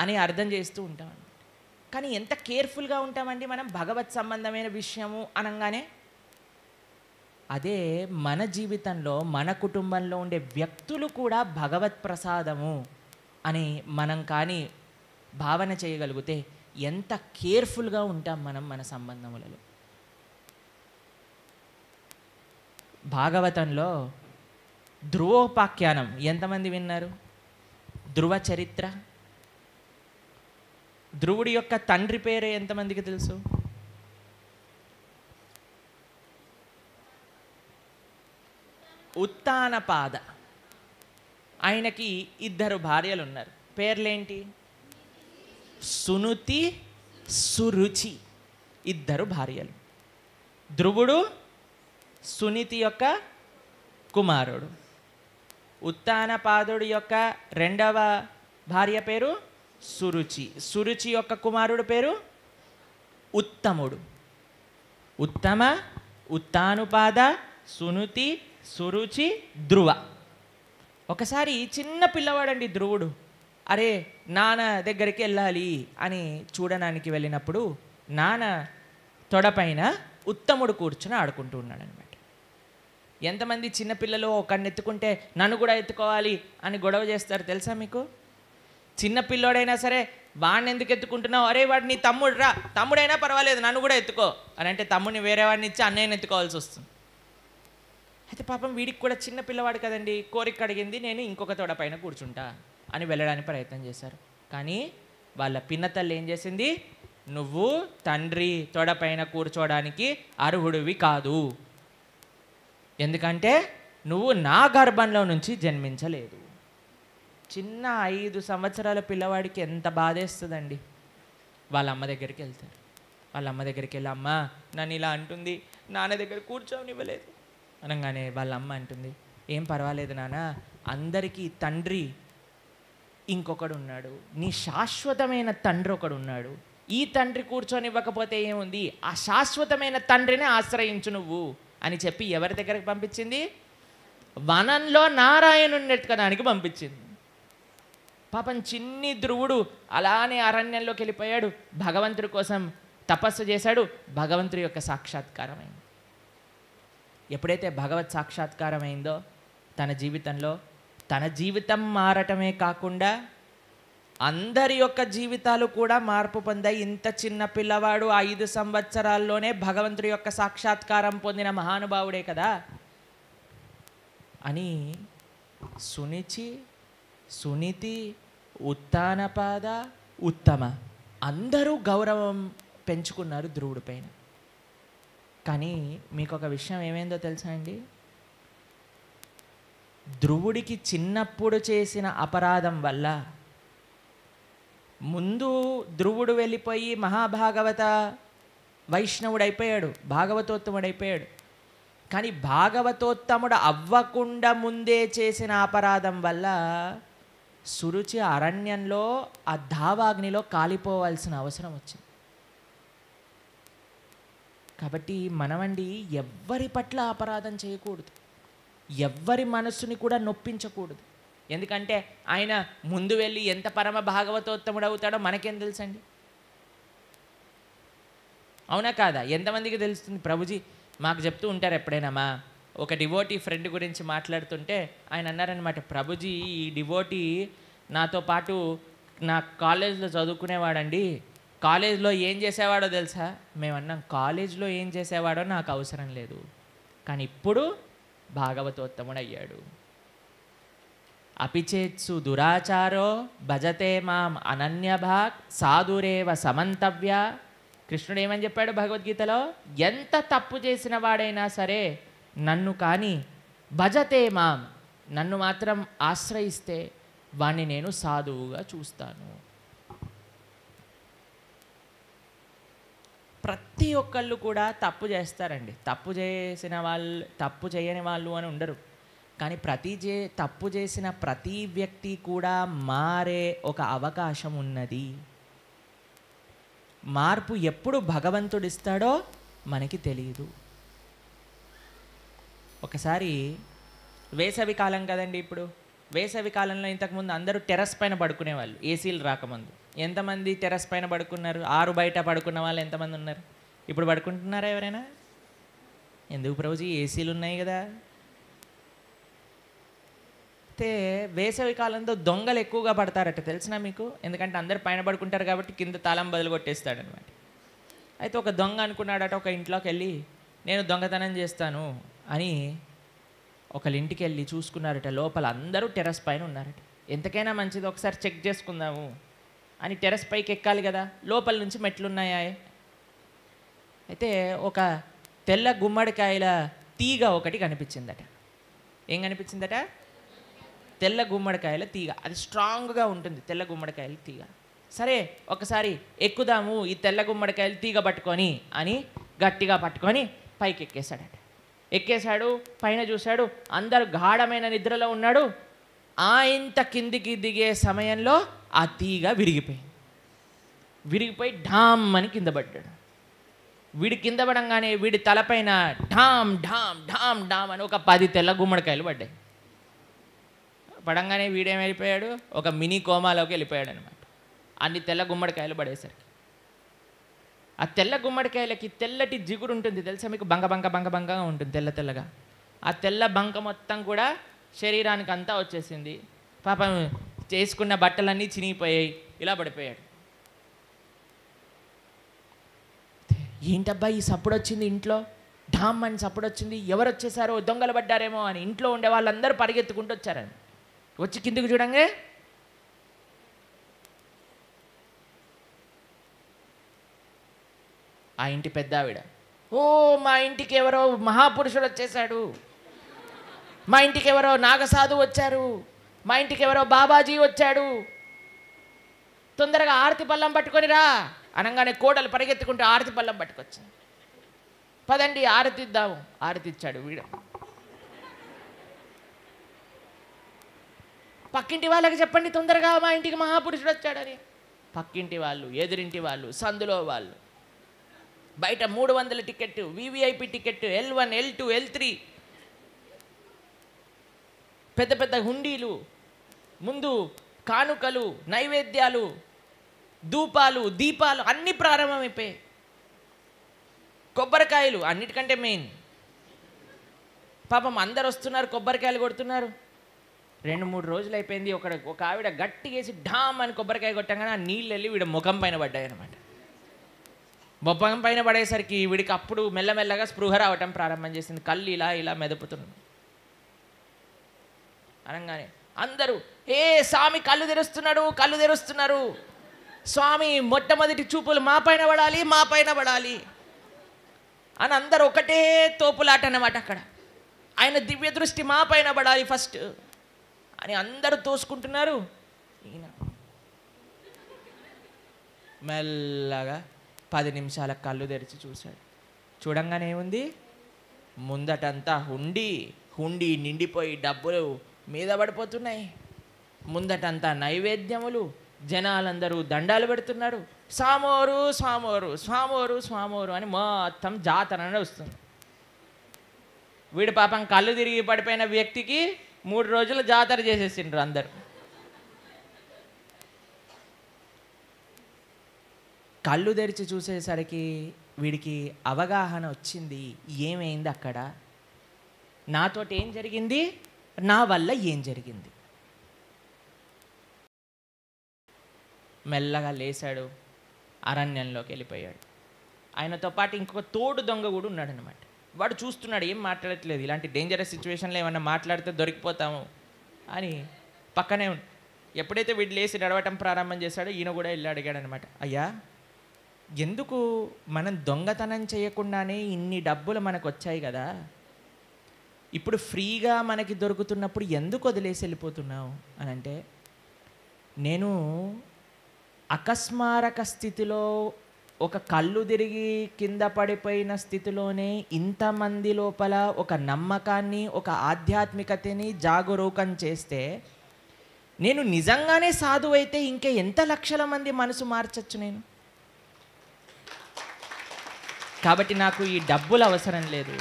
అని అర్థం చేస్తూ ఉంటామండి. కానీ ఎంత కేర్ఫుల్గా ఉంటామండి మనం భగవత్ సంబంధమైన విషయము అనగానే. అదే మన జీవితంలో, మన కుటుంబంలో ఉండే వ్యక్తులు కూడా భగవత్ ప్రసాదము అని మనం కానీ భావన చేయగలిగితే ఎంత కేర్ఫుల్గా ఉంటాం మనం మన సంబంధములలో. భాగవతంలో ధ్రువోపాఖ్యానం ఎంతమంది విన్నారు? ధ్రువ చరిత్ర. ధ్రువుడి యొక్క తండ్రి పేరు ఎంతమందికి తెలుసు? ఉత్తానపాద. ఆయనకి 2 భార్యలు ఉన్నారు. పేర్లేంటి? సునుతి, సురుచి. 2 భార్యలు. ధ్రువుడు సునీతి యొక్క కుమారుడు. ఉత్తానపాదుడి యొక్క 2వ భార్య పేరు సురుచి. సురుచి యొక్క కుమారుడు పేరు ఉత్తముడు. ఉత్తమ, ఉత్తానుపాద, సునుతి, సురుచి, ధ్రువ. ఒకసారి చిన్న పిల్లవాడండి ధ్రువుడు. అరే నాన్న దగ్గరికి వెళ్ళాలి అని చూడడానికి వెళ్ళినప్పుడు నాన్న తొడపైన ఉత్తముడు కూర్చుని ఆడుకుంటూ ఉన్నాడు అనమాట. ఎంతమంది చిన్నపిల్లలు ఒకరిని ఎత్తుకుంటే నన్ను కూడా ఎత్తుకోవాలి అని గొడవ చేస్తారు తెలుసా మీకు? చిన్నపిల్లోడైనా సరే వాడిని ఎందుకు ఎత్తుకుంటున్నావు, అరే వాడు నీ తమ్ముడు రా, తమ్ముడైనా పర్వాలేదు నన్ను కూడా ఎత్తుకో అని అంటే తమ్ముడిని వేరే వాడిని ఇచ్చి అన్నయ్యని ఎత్తుకోవాల్సి వస్తుంది. అయితే పాపం వీడికి కూడా చిన్న పిల్లవాడు కదండి, కోరిక అడిగింది నేను ఇంకొక తోడపైన కూర్చుంటా అని వెళ్ళడానికి ప్రయత్నం చేశారు. కానీ వాళ్ళ పిన్నతల్లి ఏం చేసింది, నువ్వు తండ్రి తోడపైన కూర్చోవడానికి అర్హుడివి కాదు, ఎందుకంటే నువ్వు నా గర్భంలో నుంచి జన్మించలేదు. చిన్న 5 సంవత్సరాల పిల్లవాడికి ఎంత బాధేస్తుందండి. వాళ్ళ అమ్మ దగ్గరికి వెళ్తారు. వాళ్ళ అమ్మ దగ్గరికి వెళ్ళి అమ్మ నన్ను ఇలా అంటుంది, నాన్న దగ్గర కూర్చోనివ్వలేదు అనగానే వాళ్ళ అమ్మ అంటుంది, ఏం పర్వాలేదు నాన్న, అందరికీ తండ్రి ఇంకొకడు ఉన్నాడు, నీ శాశ్వతమైన తండ్రి ఒకడు ఉన్నాడు, ఈ తండ్రి కూర్చొనివ్వకపోతే ఏముంది, ఆ శాశ్వతమైన తండ్రిని ఆశ్రయించు నువ్వు అని చెప్పి ఎవరి దగ్గరికి పంపించింది, వనంలో నారాయణుని ఎత్తుకోడానికి పంపించింది. పాపం చిన్ని ధ్రువుడు అలానే అరణ్యంలోకి వెళ్ళిపోయాడు, భగవంతుడి కోసం తపస్సు చేశాడు, భగవంతుడి యొక్క సాక్షాత్కారం అయింది. ఎప్పుడైతే భగవత్ సాక్షాత్కారం అయిందో తన జీవితంలో తన జీవితం మారటమే కాకుండా అందరి యొక్క జీవితాలు కూడా మార్పు పొందాయి. ఇంత చిన్న పిల్లవాడు 5 సంవత్సరాల్లోనే భగవంతుడి యొక్క సాక్షాత్కారం పొందిన మహానుభావుడే కదా అని సునిచి, సునీతి, ఉత్తానపాద, ఉత్తమ అందరూ గౌరవం పెంచుకున్నారు ధ్రువుడి పైన. కానీ మీకు ఒక విషయం ఏమైందో తెలుసా అండి, ధ్రువుడికి చిన్నప్పుడు చేసిన అపరాధం వల్ల ముందు ధ్రువుడు వెళ్ళిపోయి మహాభాగవత వైష్ణవుడైపోయాడు, భాగవతోత్తముడైపోయాడు. కానీ భాగవతోత్తముడు అవ్వకుండా ముందే చేసిన అపరాధం వల్ల సురుచి అరణ్యంలో ఆ దావాగ్నిలో కాలిపోవాల్సిన అవసరం వచ్చింది. కాబట్టి మనమండి ఎవ్వరి పట్ల అపరాధం చేయకూడదు, ఎవ్వరి మనస్సుని కూడా నొప్పించకూడదు. ఎందుకంటే ఆయన ముందు వెళ్ళి ఎంత పరమ భాగవతోత్తముడు అవుతాడో మనకేం తెలుసండి, అవునా కాదా? ఎంతమందికి తెలుస్తుంది? ప్రభుజీ మాకు చెప్తూ ఉంటారు ఎప్పుడైనా, మా ఒక డివోటీ ఫ్రెండ్ గురించి మాట్లాడుతుంటే ఆయన అన్నారనమాట, ప్రభుజీ ఈ డివోటీ నాతో పాటు నా కాలేజ్లో చదువుకునేవాడండి, కాలేజ్లో ఏం చేసేవాడో తెలుసా? మేమన్నాం కాలేజ్లో ఏం చేసేవాడో నాకు అవసరం లేదు, కానీ ఇప్పుడు భాగవతోత్తముడు అయ్యాడు. అపిచేత్సు దురాచారో భజతే మాం అనన్యభాగ్ సాధురేవ సమంతవ్య. కృష్ణుడు ఏమని చెప్పాడు భగవద్గీతలో? ఎంత తప్పు చేసిన వాడైనా సరే నన్ను కానీ భజతే మాం, నన్ను మాత్రం ఆశ్రయిస్తే వాణ్ణి నేను సాధువుగా చూస్తాను. ప్రతి ఒక్కళ్ళు కూడా తప్పు చేస్తారండి, తప్పు చేయని వాళ్ళు అని ఉండరు. కానీ తప్పు చేసిన ప్రతి వ్యక్తి కూడా మారే ఒక అవకాశం ఉన్నది. మార్పు ఎప్పుడు భగవంతుడు ఇస్తాడో మనకి తెలియదు. ఒకసారి వేసవి కాలం కదండి, ఇప్పుడు వేసవి కాలంలో ఇంతకుముందు అందరూ టెర్రస్ పైన పడుకునేవాళ్ళు, ఏసీలు రాకముందు. ఎంతమంది టెర్రస్ పైన పడుకున్నారు? 6 బయట పడుకున్న వాళ్ళు ఎంతమంది ఉన్నారు? ఇప్పుడు పడుకుంటున్నారా ఎవరైనా? ఎందుకు ప్రభుజీ, ఏసీలు ఉన్నాయి కదా. అయితే వేసవి కాలంలో దొంగలు ఎక్కువగా పడతారట, తెలిసినా మీకు? ఎందుకంటే అందరు పైన పడుకుంటారు కాబట్టి కింద తాళం బదులు కొట్టేస్తాడనమాట. అయితే ఒక దొంగ అనుకున్నాడట, ఒక ఇంట్లోకి వెళ్ళి నేను దొంగతనం చేస్తాను అని ఒకళ్ళ ఇంటికి వెళ్ళి చూసుకున్నారట. లోపల అందరూ టెర్రస్ పైన ఉన్నారట. ఎంతకైనా మంచిది ఒకసారి చెక్ చేసుకుందాము అని టెర్రస్ పైకి ఎక్కాలి కదా, లోపల నుంచి మెట్లున్నాయా. అయితే ఒక తెల్ల గుమ్మడికాయల తీగ ఒకటి కనిపించిందట. ఏం కనిపించిందట? తెల్ల గుమ్మడికాయల తీగ. అది స్ట్రాంగ్గా ఉంటుంది తెల్ల గుమ్మడికాయల తీగ. సరే ఒకసారి ఎక్కుదాము ఈ తెల్ల గుమ్మడికాయల తీగ పట్టుకొని అని గట్టిగా పట్టుకొని పైకి ఎక్కేశాడట. ఎక్కేశాడు, పైన చూశాడు, అందరు గాఢమైన నిద్రలో ఉన్నాడు. ఇంత కిందికి దిగే సమయంలో ఆ తీగ విరిగిపోయి డామ్ అని కింద పడ్డాడు. వీడి కింద పడంగానే వీడి తలపైన ఢామ్ ఢామ్ ఢామ్ ఢామ్ అని ఒక 10 తెల్ల గుమ్మడికాయలు పడ్డాయి. పడంగానే వీడేమైపోయాడు, ఒక మినీ కోమాలోకి వెళ్ళిపోయాడు అనమాట. అన్ని తెల్ల గుమ్మడికాయలు పడేసరికి ఆ తెల్ల గుమ్మడికాయలకి తెల్లటి జిగురు ఉంటుంది తెలుసా మీకు, బంక బంక బంక బంకగా ఉంటుంది తెల్ల తెల్లగా. ఆ తెల్ల బంక మొత్తం కూడా శరీరానికి అంతా వచ్చేసింది. పాపం చేసుకున్న బట్టలన్నీ చినిగిపోయాయి, ఇలా పడిపోయాడు. ఏంటబ్బా ఈ సప్పుడు వచ్చింది ఇంట్లో, ఢామ్ అని సప్పుడు వచ్చింది, ఎవరు వచ్చేసారో, దొంగలు పడ్డారేమో అని ఇంట్లో ఉండే వాళ్ళందరూ పరిగెత్తుకుంటూ వచ్చారని. వచ్చి కిందికి చూడంగా ఆ ఇంటి పెద్ద ఆవిడ, ఓ మా ఇంటికి ఎవరో మహాపురుషుడు వచ్చేసాడు, మా ఇంటికి ఎవరో నాగసాధు వచ్చారు, మా ఇంటికి ఎవరో బాబాజీ వచ్చాడు, తొందరగా ఆరతి పళ్ళం పట్టుకొని రా అనగానే కోడలు పరిగెత్తుకుంటూ ఆరతి పళ్ళం పట్టుకొచ్చింది. పదండి ఆరతి ఇద్దాము. ఆరతి ఇచ్చాడు వీడు. పక్కింటి వాళ్ళకి చెప్పండి తొందరగా మా ఇంటికి మహాపురుషుడు వచ్చాడని. పక్కింటి వాళ్ళు, ఎదురింటి వాళ్ళు, సందులో వాళ్ళు, బయట 300 ticket, VVIP ticket, L1 L2 L3, పెద్ద పెద్ద హుండీలు, ముందు కానుకలు, నైవేద్యాలు, ధూపాలు, దీపాలు అన్నీ ప్రారంభమైపోయాయి. కొబ్బరికాయలు అన్నిటికంటే మెయిన్. పాపం అందరు వస్తున్నారు, కొబ్బరికాయలు కొడుతున్నారు. 2-3 రోజులు అయిపోయింది. ఒక ఆవిడ గట్టిగేసి ఢామ్ అని కొబ్బరికాయ కొట్టంగానే ఆ నీళ్ళు వెళ్ళి వీడి ముఖం పైన పడ్డాయి అనమాట. ముఖం పైన పడేసరికి వీడికి అప్పుడు మెల్లమెల్లగా స్పృహ రావటం ప్రారంభం చేసింది. కళ్ళు ఇలా ఇలా మెదుపుతుంది. అనగానే అందరూ ఏ స్వామి కళ్ళు తెరుస్తున్నాడు, కళ్ళు తెరుస్తున్నారు, స్వామి మొట్టమొదటి చూపులు మా పైన పడాలి, మా పైన పడాలి అని అందరూ ఒకటే తోపులాట అన్నమాట. అక్కడ ఆయన దివ్య దృష్టి మా పైన పడాలి ఫస్ట్ అని అందరూ తోసుకుంటున్నారు. ఈయన మెల్లగా 10 నిమిషాల కళ్ళు తెరిచి చూశాడు. చూడంగానే ఏముంది, ముందటంతా హుండీ నిండిపోయి డబ్బులు మీద పడిపోతున్నాయి. ముందటంతా నైవేద్యములు, జనాలందరూ దండాలు పెడుతున్నారు. స్వామోరు స్వామోరు స్వామోరు స్వామోరు అని మొత్తం జాతర వస్తుంది. వీడి పాపం కళ్ళు తిరిగి పడిపోయిన వ్యక్తికి 3 రోజులు జాతర చేసేసిండ్రు అందరు. కళ్ళు తెరిచి చూసేసరికి వీడికి అవగాహన వచ్చింది. ఏమైంది అక్కడ, నాతోటి ఏం జరిగింది, నా వల్ల ఏం జరిగింది. మెల్లగా లేచాడు, అరణ్యంలోకి వెళ్ళిపోయాడు. ఆయనతో పాటు ఇంకొక తోడు దొంగ కూడా ఉన్నాడు అనమాట. వాడు చూస్తున్నాడు, ఏం మాట్లాడట్లేదు, ఇలాంటి డేంజరస్ సిచ్యువేషన్లో ఏమన్నా మాట్లాడితే దొరికిపోతాము అని పక్కనే. ఎప్పుడైతే వీడు లేచి నడవటం ప్రారంభం చేశాడో ఈయన కూడా వెళ్ళి అడిగాడు అనమాట, అయ్యా ఎందుకు మనం దొంగతనం చేయకుండానే ఇన్ని డబ్బులు మనకు వచ్చాయి కదా, ఇప్పుడు ఫ్రీగా మనకి దొరుకుతున్నప్పుడు ఎందుకు వదిలేసి వెళ్ళిపోతున్నావు అని అంటే, నేను అకస్మారక స్థితిలో ఒక కళ్ళు తిరిగి కింద పడిపోయిన స్థితిలోనే ఇంతమంది లోపల ఒక నమ్మకాన్ని, ఒక ఆధ్యాత్మికతని జాగరూకం చేస్తే, నేను నిజంగానే సాధువు అయితే ఇంకా ఎంత లక్షల మంది మనసు మార్చచ్చు నేను. కాబట్టి నాకు ఈ డబ్బులు అవసరం లేదు,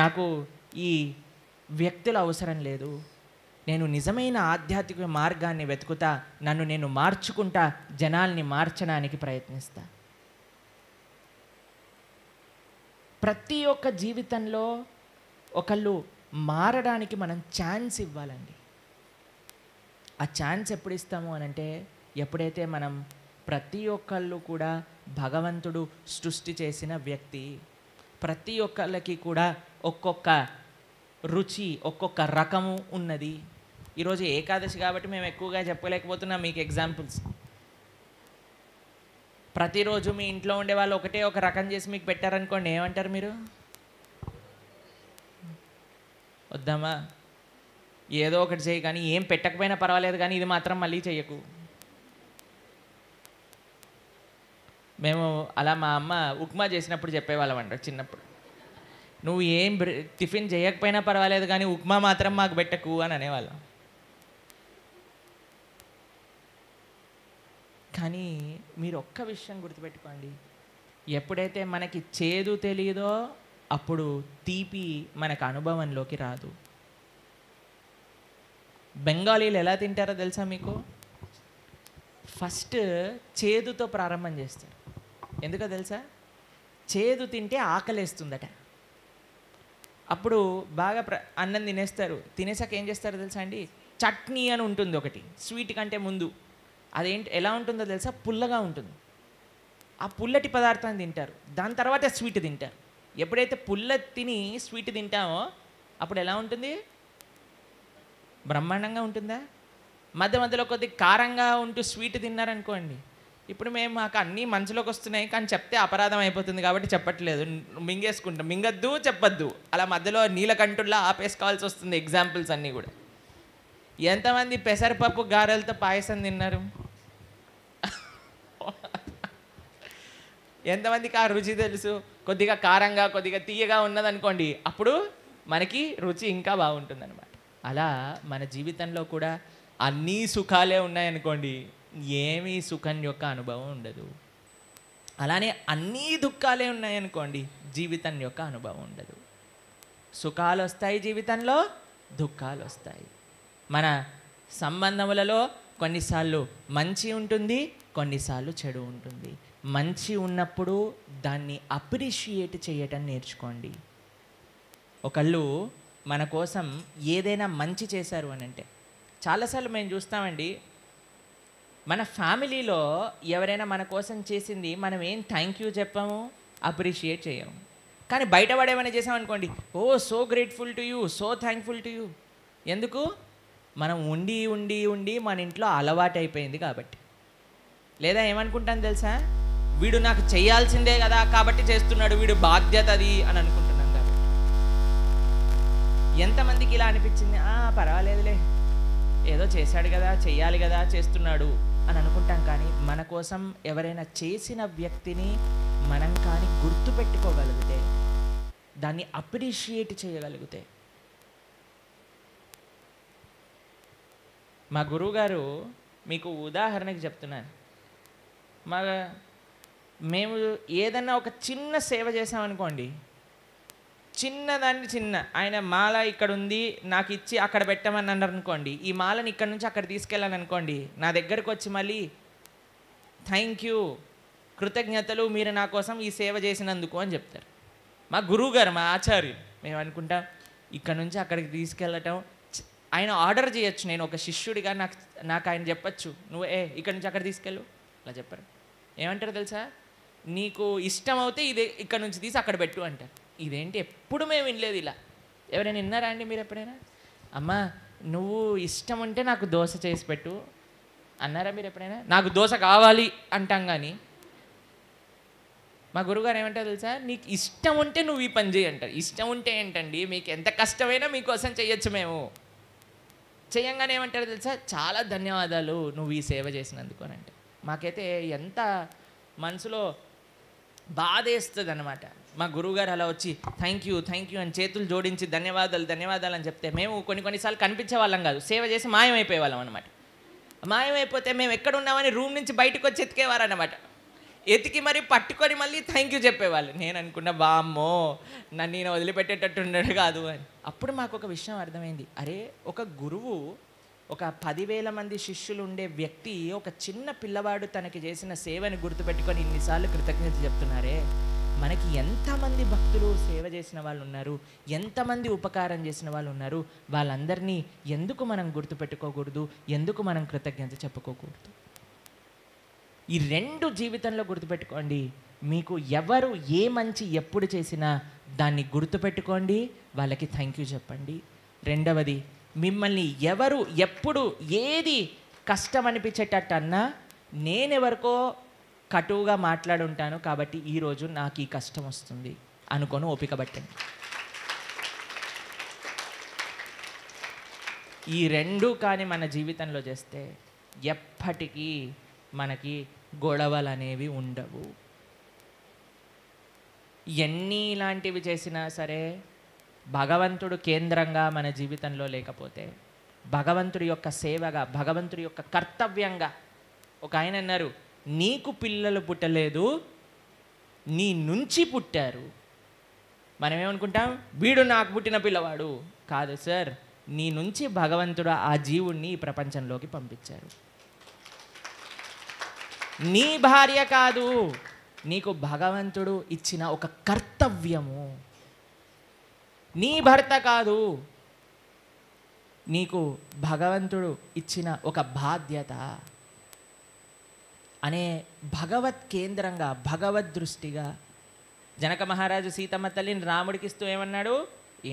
నాకు ఈ వ్యక్తులు అవసరం లేదు, నేను నిజమైన ఆధ్యాత్మిక మార్గాన్ని వెతుకుతా, నన్ను నేను మార్చుకుంటా, జనాల్ని మార్చడానికి ప్రయత్నిస్తా. ప్రతి ఒక్క జీవితంలో ఒకళ్ళు మారడానికి మనం ఛాన్స్ ఇవ్వాలండి. ఆ ఛాన్స్ ఎప్పుడు ఇస్తాము అని అంటే, ఎప్పుడైతే మనం ప్రతి ఒక్కళ్ళు కూడా భగవంతుడు సృష్టి చేసిన వ్యక్తి, ప్రతి ఒక్కళ్ళకి కూడా ఒక్కొక్క రుచి, ఒక్కొక్క రకము ఉన్నది. ఈరోజు ఏకాదశి కాబట్టి మేము ఎక్కువగా చెప్పలేకపోతున్నాం మీకు ఎగ్జాంపుల్స్. ప్రతిరోజు మీ ఇంట్లో ఉండే వాళ్ళు ఒకటే ఒక రకం చేసి మీకు పెట్టారనుకోండి, ఏమంటారు మీరు? వద్దామా, ఏదో ఒకటి చేయి, కానీ ఏం పెట్టకపోయినా పర్వాలేదు, కానీ ఇది మాత్రం మళ్ళీ చెయ్యకు. మేము అలా మా అమ్మ ఉప్మా చేసినప్పుడు చెప్పేవాళ్ళం అంట చిన్నప్పుడు, నువ్వు ఏం టిఫిన్ చేయకపోయినా పర్వాలేదు కానీ ఉప్మా మాత్రం మాకు పెట్టకు అని అనేవాళ్ళం. కానీ మీరు ఒక్క విషయం గుర్తుపెట్టుకోండి, ఎప్పుడైతే మనకి చేదు తెలియదో అప్పుడు తీపి మనకు అనుభవంలోకి రాదు. బెంగాలీలు ఎలా తింటారో తెలుసా మీకు? ఫస్ట్ చేదుతో ప్రారంభం చేస్తారు. ఎందుకో తెలుసా? చేదు తింటే ఆకలేస్తుందట. అప్పుడు బాగా అన్నం తినేస్తారు. తినేసాక ఏం చేస్తారో తెలుసా అండి? చట్నీ అని ఉంటుంది ఒకటి, స్వీట్ కంటే ముందు. అదేంటి ఎలా ఉంటుందో తెలుసా? పుల్లగా ఉంటుంది. ఆ పుల్లటి పదార్థాన్ని తింటారు, దాని తర్వాత స్వీట్ తింటారు. ఎప్పుడైతే పుల్ల తిని స్వీట్ తింటామో అప్పుడు ఎలా ఉంటుంది? బ్రహ్మాండంగా ఉంటుందా? మధ్య మధ్యలో కొద్దిగా కారంగా ఉంటూ స్వీట్ తిన్నారనుకోండి, ఇప్పుడు మాకు అన్నీ మనసులోకి వస్తున్నాయి కానీ చెప్తే అపరాధం అయిపోతుంది కాబట్టి చెప్పట్లేదు, మింగేసుకుంటాం. మింగద్దు, చెప్పద్దు, అలా మధ్యలో నీలకంఠుల్లా ఆపేసుకోవాల్సి వస్తుంది ఎగ్జాంపుల్స్ అన్నీ కూడా. ఎంతమంది పెసరపప్పు గారెలతో పాయసం తిన్నారు? ఎంతమందికి ఆ రుచి తెలుసు? కొద్దిగా కారంగా కొద్దిగా తీయగా ఉన్నదనుకోండి, అప్పుడు మనకి రుచి ఇంకా బాగుంటుంది అనమాట. అలా మన జీవితంలో కూడా అన్నీ సుఖాలే ఉన్నాయనుకోండి, ఏమీ సుఖం యొక్క అనుభవం ఉండదు. అలానే అన్నీ దుఃఖాలే ఉన్నాయనుకోండి, జీవితం యొక్క అనుభవం ఉండదు. సుఖాలు వస్తాయి జీవితంలో, దుఃఖాలు వస్తాయి. మన సంబంధములలో కొన్నిసార్లు మంచి ఉంటుంది, కొన్నిసార్లు చెడు ఉంటుంది. మంచి ఉన్నప్పుడు దాన్ని అప్రిషియేట్ చేయటం నేర్చుకోండి. ఒకళ్ళు మన కోసం ఏదైనా మంచి చేశారు అని అంటే, చాలాసార్లు మేము చూస్తామండి, మన ఫ్యామిలీలో ఎవరైనా మన కోసం చేసింది మనం ఏం థ్యాంక్ యూ చెప్పాము, అప్రిషియేట్ చేయము. కానీ బయటపడి ఏమైనా చేసామనుకోండి, oh so grateful to you, so thankful to you. ఎందుకు? మనం ఉండి ఉండి ఉండి మన ఇంట్లో అలవాటు అయిపోయింది కాబట్టి. లేదా ఏమనుకుంటాను తెలుసా? వీడు నాకు చేయాల్సిందే కదా కాబట్టి చేస్తున్నాడు, వీడు బాధ్యత అది అని అనుకుంటున్నాం కాబట్టి. ఎంతమందికి ఇలా అనిపించింది? పర్వాలేదులే, ఏదో చేశాడు కదా, చెయ్యాలి కదా, చేస్తున్నాడు అని అనుకుంటాం. కానీ మన కోసం ఎవరైనా చేసిన వ్యక్తిని మనం కానీ గుర్తుపెట్టుకోగలిగితే, దాన్ని అప్రిషియేట్ చేయగలిగితే. మా గురువుగారు, మీకు ఉదాహరణకి చెప్తున్నాను, మేము ఏదన్నా ఒక చిన్న సేవ చేసామనుకోండి, చిన్న ఆయన మాల ఇక్కడ ఉంది నాకు ఇచ్చి అక్కడ పెట్టమని అన్నారు అనుకోండి, ఈ మాలని ఇక్కడ నుంచి అక్కడ తీసుకెళ్ళాను అనుకోండి, నా దగ్గరకు వచ్చి మళ్ళీ థ్యాంక్ యూ, కృతజ్ఞతలు, మీరు నా కోసం ఈ సేవ చేసినందుకు అని చెప్తారు. మా గురువు గారు, మా ఆచార్యులు. మేము అనుకుంటాం ఇక్కడ నుంచి అక్కడికి తీసుకెళ్ళటం, ఆయన ఆర్డర్ చేయొచ్చు, నేను ఒక శిష్యుడిగా నాకు ఆయన చెప్పచ్చు, నువ్వు ఇక్కడ నుంచి అక్కడ తీసుకెళ్ళు, అలా చెప్పారు. ఏమంటారు తెలుసా? నీకు ఇష్టం అవుతే ఇదే ఇక్కడ నుంచి తీసి అక్కడ పెట్టు అంటారు. ఇదేంటి, ఎప్పుడు మేము వినలేదు ఇలా. ఎవరైనా విన్నారా అండి మీరు ఎప్పుడైనా? అమ్మా నువ్వు ఇష్టం ఉంటే నాకు దోశ చేసి పెట్టు అన్నారా మీరు ఎప్పుడైనా? నాకు దోశ కావాలి అంటాం. కానీ మా గురువుగారు ఏమంటారు తెలుసా? నీకు ఇష్టం ఉంటే నువ్వు ఈ పని చేయి అంటారు. ఇష్టం ఉంటే ఏంటండి, మీకు ఎంత కష్టమైనా మీకోసం చేయొచ్చు మేము. చేయంగానే ఏమంటారు తెలుసా? చాలా ధన్యవాదాలు నువ్వు ఈ సేవ చేసినందుకు అని అంటే, మాకైతే ఎంత మనసులో బాధేస్తుంది అనమాట. మా గురువుగారు అలా వచ్చి థ్యాంక్ యూ అని చేతులు జోడించి ధన్యవాదాలు అని చెప్తే, మేము కొన్నిసార్లు కనిపించే వాళ్ళం కాదు, సేవ చేసి మాయమైపోయే వాళ్ళం అనమాట. మాయమైపోతే మేము ఎక్కడున్నామని రూమ్ నుంచి బయటకు వచ్చి ఎతికేవారు అనమాట. ఎతికి మరి పట్టుకొని మళ్ళీ థ్యాంక్ యూ చెప్పేవాళ్ళు. నేను అనుకున్న, బామ్మో నన్ను నేను వదిలిపెట్టేటట్టు ఉండడు కాదు అని. అప్పుడు మాకు ఒక విషయం అర్థమైంది, అరే ఒక గురువు, ఒక 10,000 మంది శిష్యులు ఉండే వ్యక్తి, ఒక చిన్న పిల్లవాడు తనకి చేసిన సేవని గుర్తుపెట్టుకొని ఇన్నిసార్లు కృతజ్ఞత చెప్తున్నారే, మనకి ఎంతమంది భక్తులు సేవ చేసిన వాళ్ళు ఉన్నారు, ఎంతమంది ఉపకారం చేసిన వాళ్ళు ఉన్నారు, వాళ్ళందరినీ ఎందుకు మనం గుర్తుపెట్టుకోకూడదు, ఎందుకు మనం కృతజ్ఞత చెప్పుకోకూడదు? ఈ 2 జీవితంలో గుర్తుపెట్టుకోండి. మీకు ఎవరు ఏ మంచి ఎప్పుడు చేసినా దాన్ని గుర్తుపెట్టుకోండి, వాళ్ళకి థ్యాంక్ యూ చెప్పండి. రెండవది, మిమ్మల్ని ఎవరు ఎప్పుడు ఏది కష్టం అనిపించేటట్టు అన్నా, నేనెవరికో కటువుగా మాట్లాడుంటాను కాబట్టి ఈరోజు నాకు ఈ కష్టం వస్తుంది అనుకొని ఓపిక పట్టండి. ఈ 2 కానీ మన జీవితంలో చేస్తే ఎప్పటికీ మనకి గొడవలు అనేవి ఉండవు. ఎన్ని ఇలాంటివి చేసినా సరే భగవంతుడు కేంద్రంగా మన జీవితంలో లేకపోతే, భగవంతుడి యొక్క సేవగా, భగవంతుడి యొక్క కర్తవ్యంగా, ఒక ఆయన అన్నారు, నీకు పిల్లలు పుట్టలేదు నీ నుంచి పుట్టారు. మనం ఏమనుకుంటాం, వీడు నాకు పుట్టిన పిల్లవాడు. కాదు సార్, నీ నుంచి భగవంతుడు ఆ జీవుణ్ణి ఈ ప్రపంచంలోకి పంపించారు. నీ భార్య కాదు, నీకు భగవంతుడు ఇచ్చిన ఒక కర్తవ్యము. నీ భర్త కాదు, నీకు భగవంతుడు ఇచ్చిన ఒక బాధ్యత అనే భగవత్ కేంద్రంగా, భగవద్ దృష్టిగా జనక మహారాజు సీతమ్మ తల్లిని రాముడికిస్తూ ఏమన్నాడు?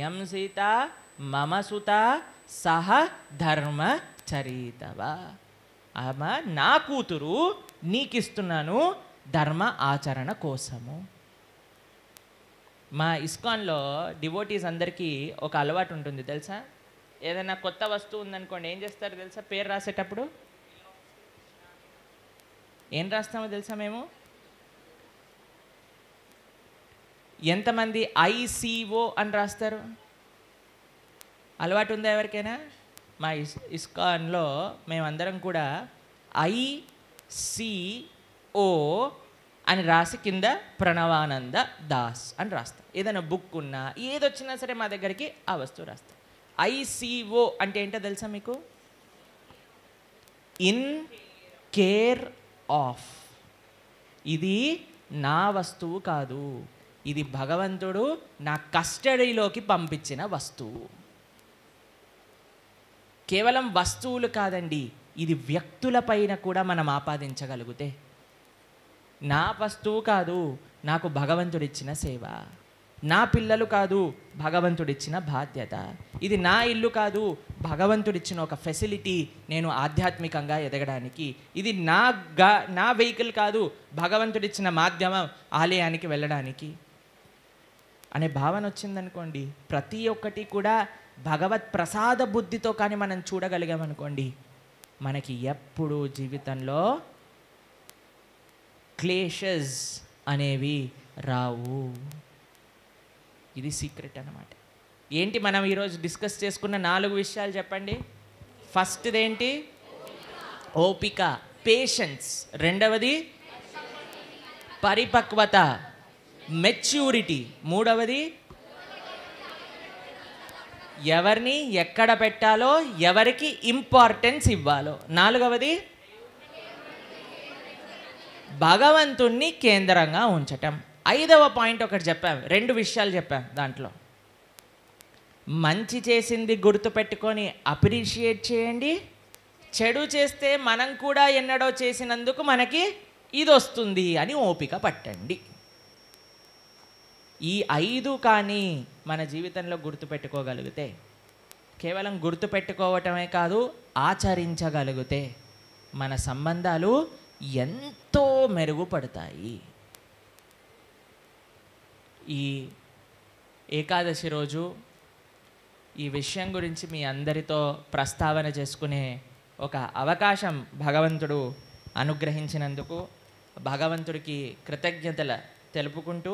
యం సీత మమ సుత సహ ధర్మ చరితవా. ఆమె నా కూతురు, నీకిస్తున్నాను ధర్మ ఆచరణ కోసము. మా ఇస్కాన్లో డివోటీస్ అందరికీ ఒక అలవాటు ఉంటుంది తెలుసా? ఏదైనా కొత్త వస్తువు ఉందనుకోండి, ఏం చేస్తారు తెలుసా? పేరు రాసేటప్పుడు ఏం రాస్తామో తెలుసా? మేము ఎంతమంది ICO అని రాస్తారు? అలవాటు ఉందా ఎవరికైనా? మా ఇస్కాన్లో మేమందరం కూడా ICO అని రాసి కింద ప్రణవానంద దాస్ అని రాస్తాం. ఏదైనా బుక్ ఉన్నా ఏదొచ్చినా సరే మా దగ్గరికి ఆ వస్తువు రాస్తాం. ICO అంటే ఏంటో తెలుసా మీకు? In care of. ఇది నా వస్తువు కాదు, ఇది భగవంతుడు నా కస్టడీలోకి పంపించిన వస్తువు. కేవలం వస్తువులు కాదండి, ఇది వ్యక్తులపైన కూడా మనం ఆపాదించగలిగితే. నా వస్తువు కాదు, నాకు భగవంతుడిచ్చిన సేవ. నా పిల్లలు కాదు, భగవంతుడిచ్చిన బాధ్యత. ఇది నా ఇల్లు కాదు, భగవంతుడిచ్చిన ఒక ఫెసిలిటీ నేను ఆధ్యాత్మికంగా ఎదగడానికి. ఇది నా వెహికల్ కాదు, భగవంతుడిచ్చిన మాధ్యమం ఆలయానికి వెళ్ళడానికి అనే భావన వచ్చిందనుకోండి, ప్రతి ఒక్కటి కూడా భగవత్ ప్రసాద బుద్ధితో కానీ మనం చూడగలిగామనుకోండి, మనకి ఎప్పుడూ జీవితంలో క్లేషస్ అనేవి రావు. ఇది సీక్రెట్ అన్నమాట. ఏంటి మనం ఈరోజు డిస్కస్ చేసుకున్న 4 విషయాలు చెప్పండి. ఫస్ట్ది ఏంటి? ఓపిక, పేషెన్స్. రెండవది పరిపక్వత, మెచ్యూరిటీ. మూడవది ఎవరిని ఎక్కడ పెట్టాలో, ఎవరికి ఇంపార్టెన్స్ ఇవ్వాలో. నాలుగవది భగవంతుణ్ణి కేంద్రంగా ఉంచటం. 5వ పాయింట్ ఒకటి చెప్పాం, 2 విషయాలు చెప్పాం దాంట్లో. మంచి చేసింది గుర్తుపెట్టుకొని అప్రిషియేట్ చేయండి, చెడు చేస్తే మనం కూడా ఎన్నడో చేసినందుకు మనకి ఇది వస్తుంది అని ఓపిక పట్టండి. ఈ 5 కానీ మన జీవితంలో గుర్తుపెట్టుకోగలిగితే, కేవలం గుర్తుపెట్టుకోవటమే కాదు ఆచరించగలిగితే మన సంబంధాలు ఎంతో మెరుగుపడతాయి. ఈ ఏకాదశి రోజు ఈ విషయం గురించి మీ అందరితో ప్రస్తావన చేసుకునే ఒక అవకాశం భగవంతుడు అనుగ్రహించినందుకు భగవంతుడికి కృతజ్ఞతలు తెలుపుకుంటూ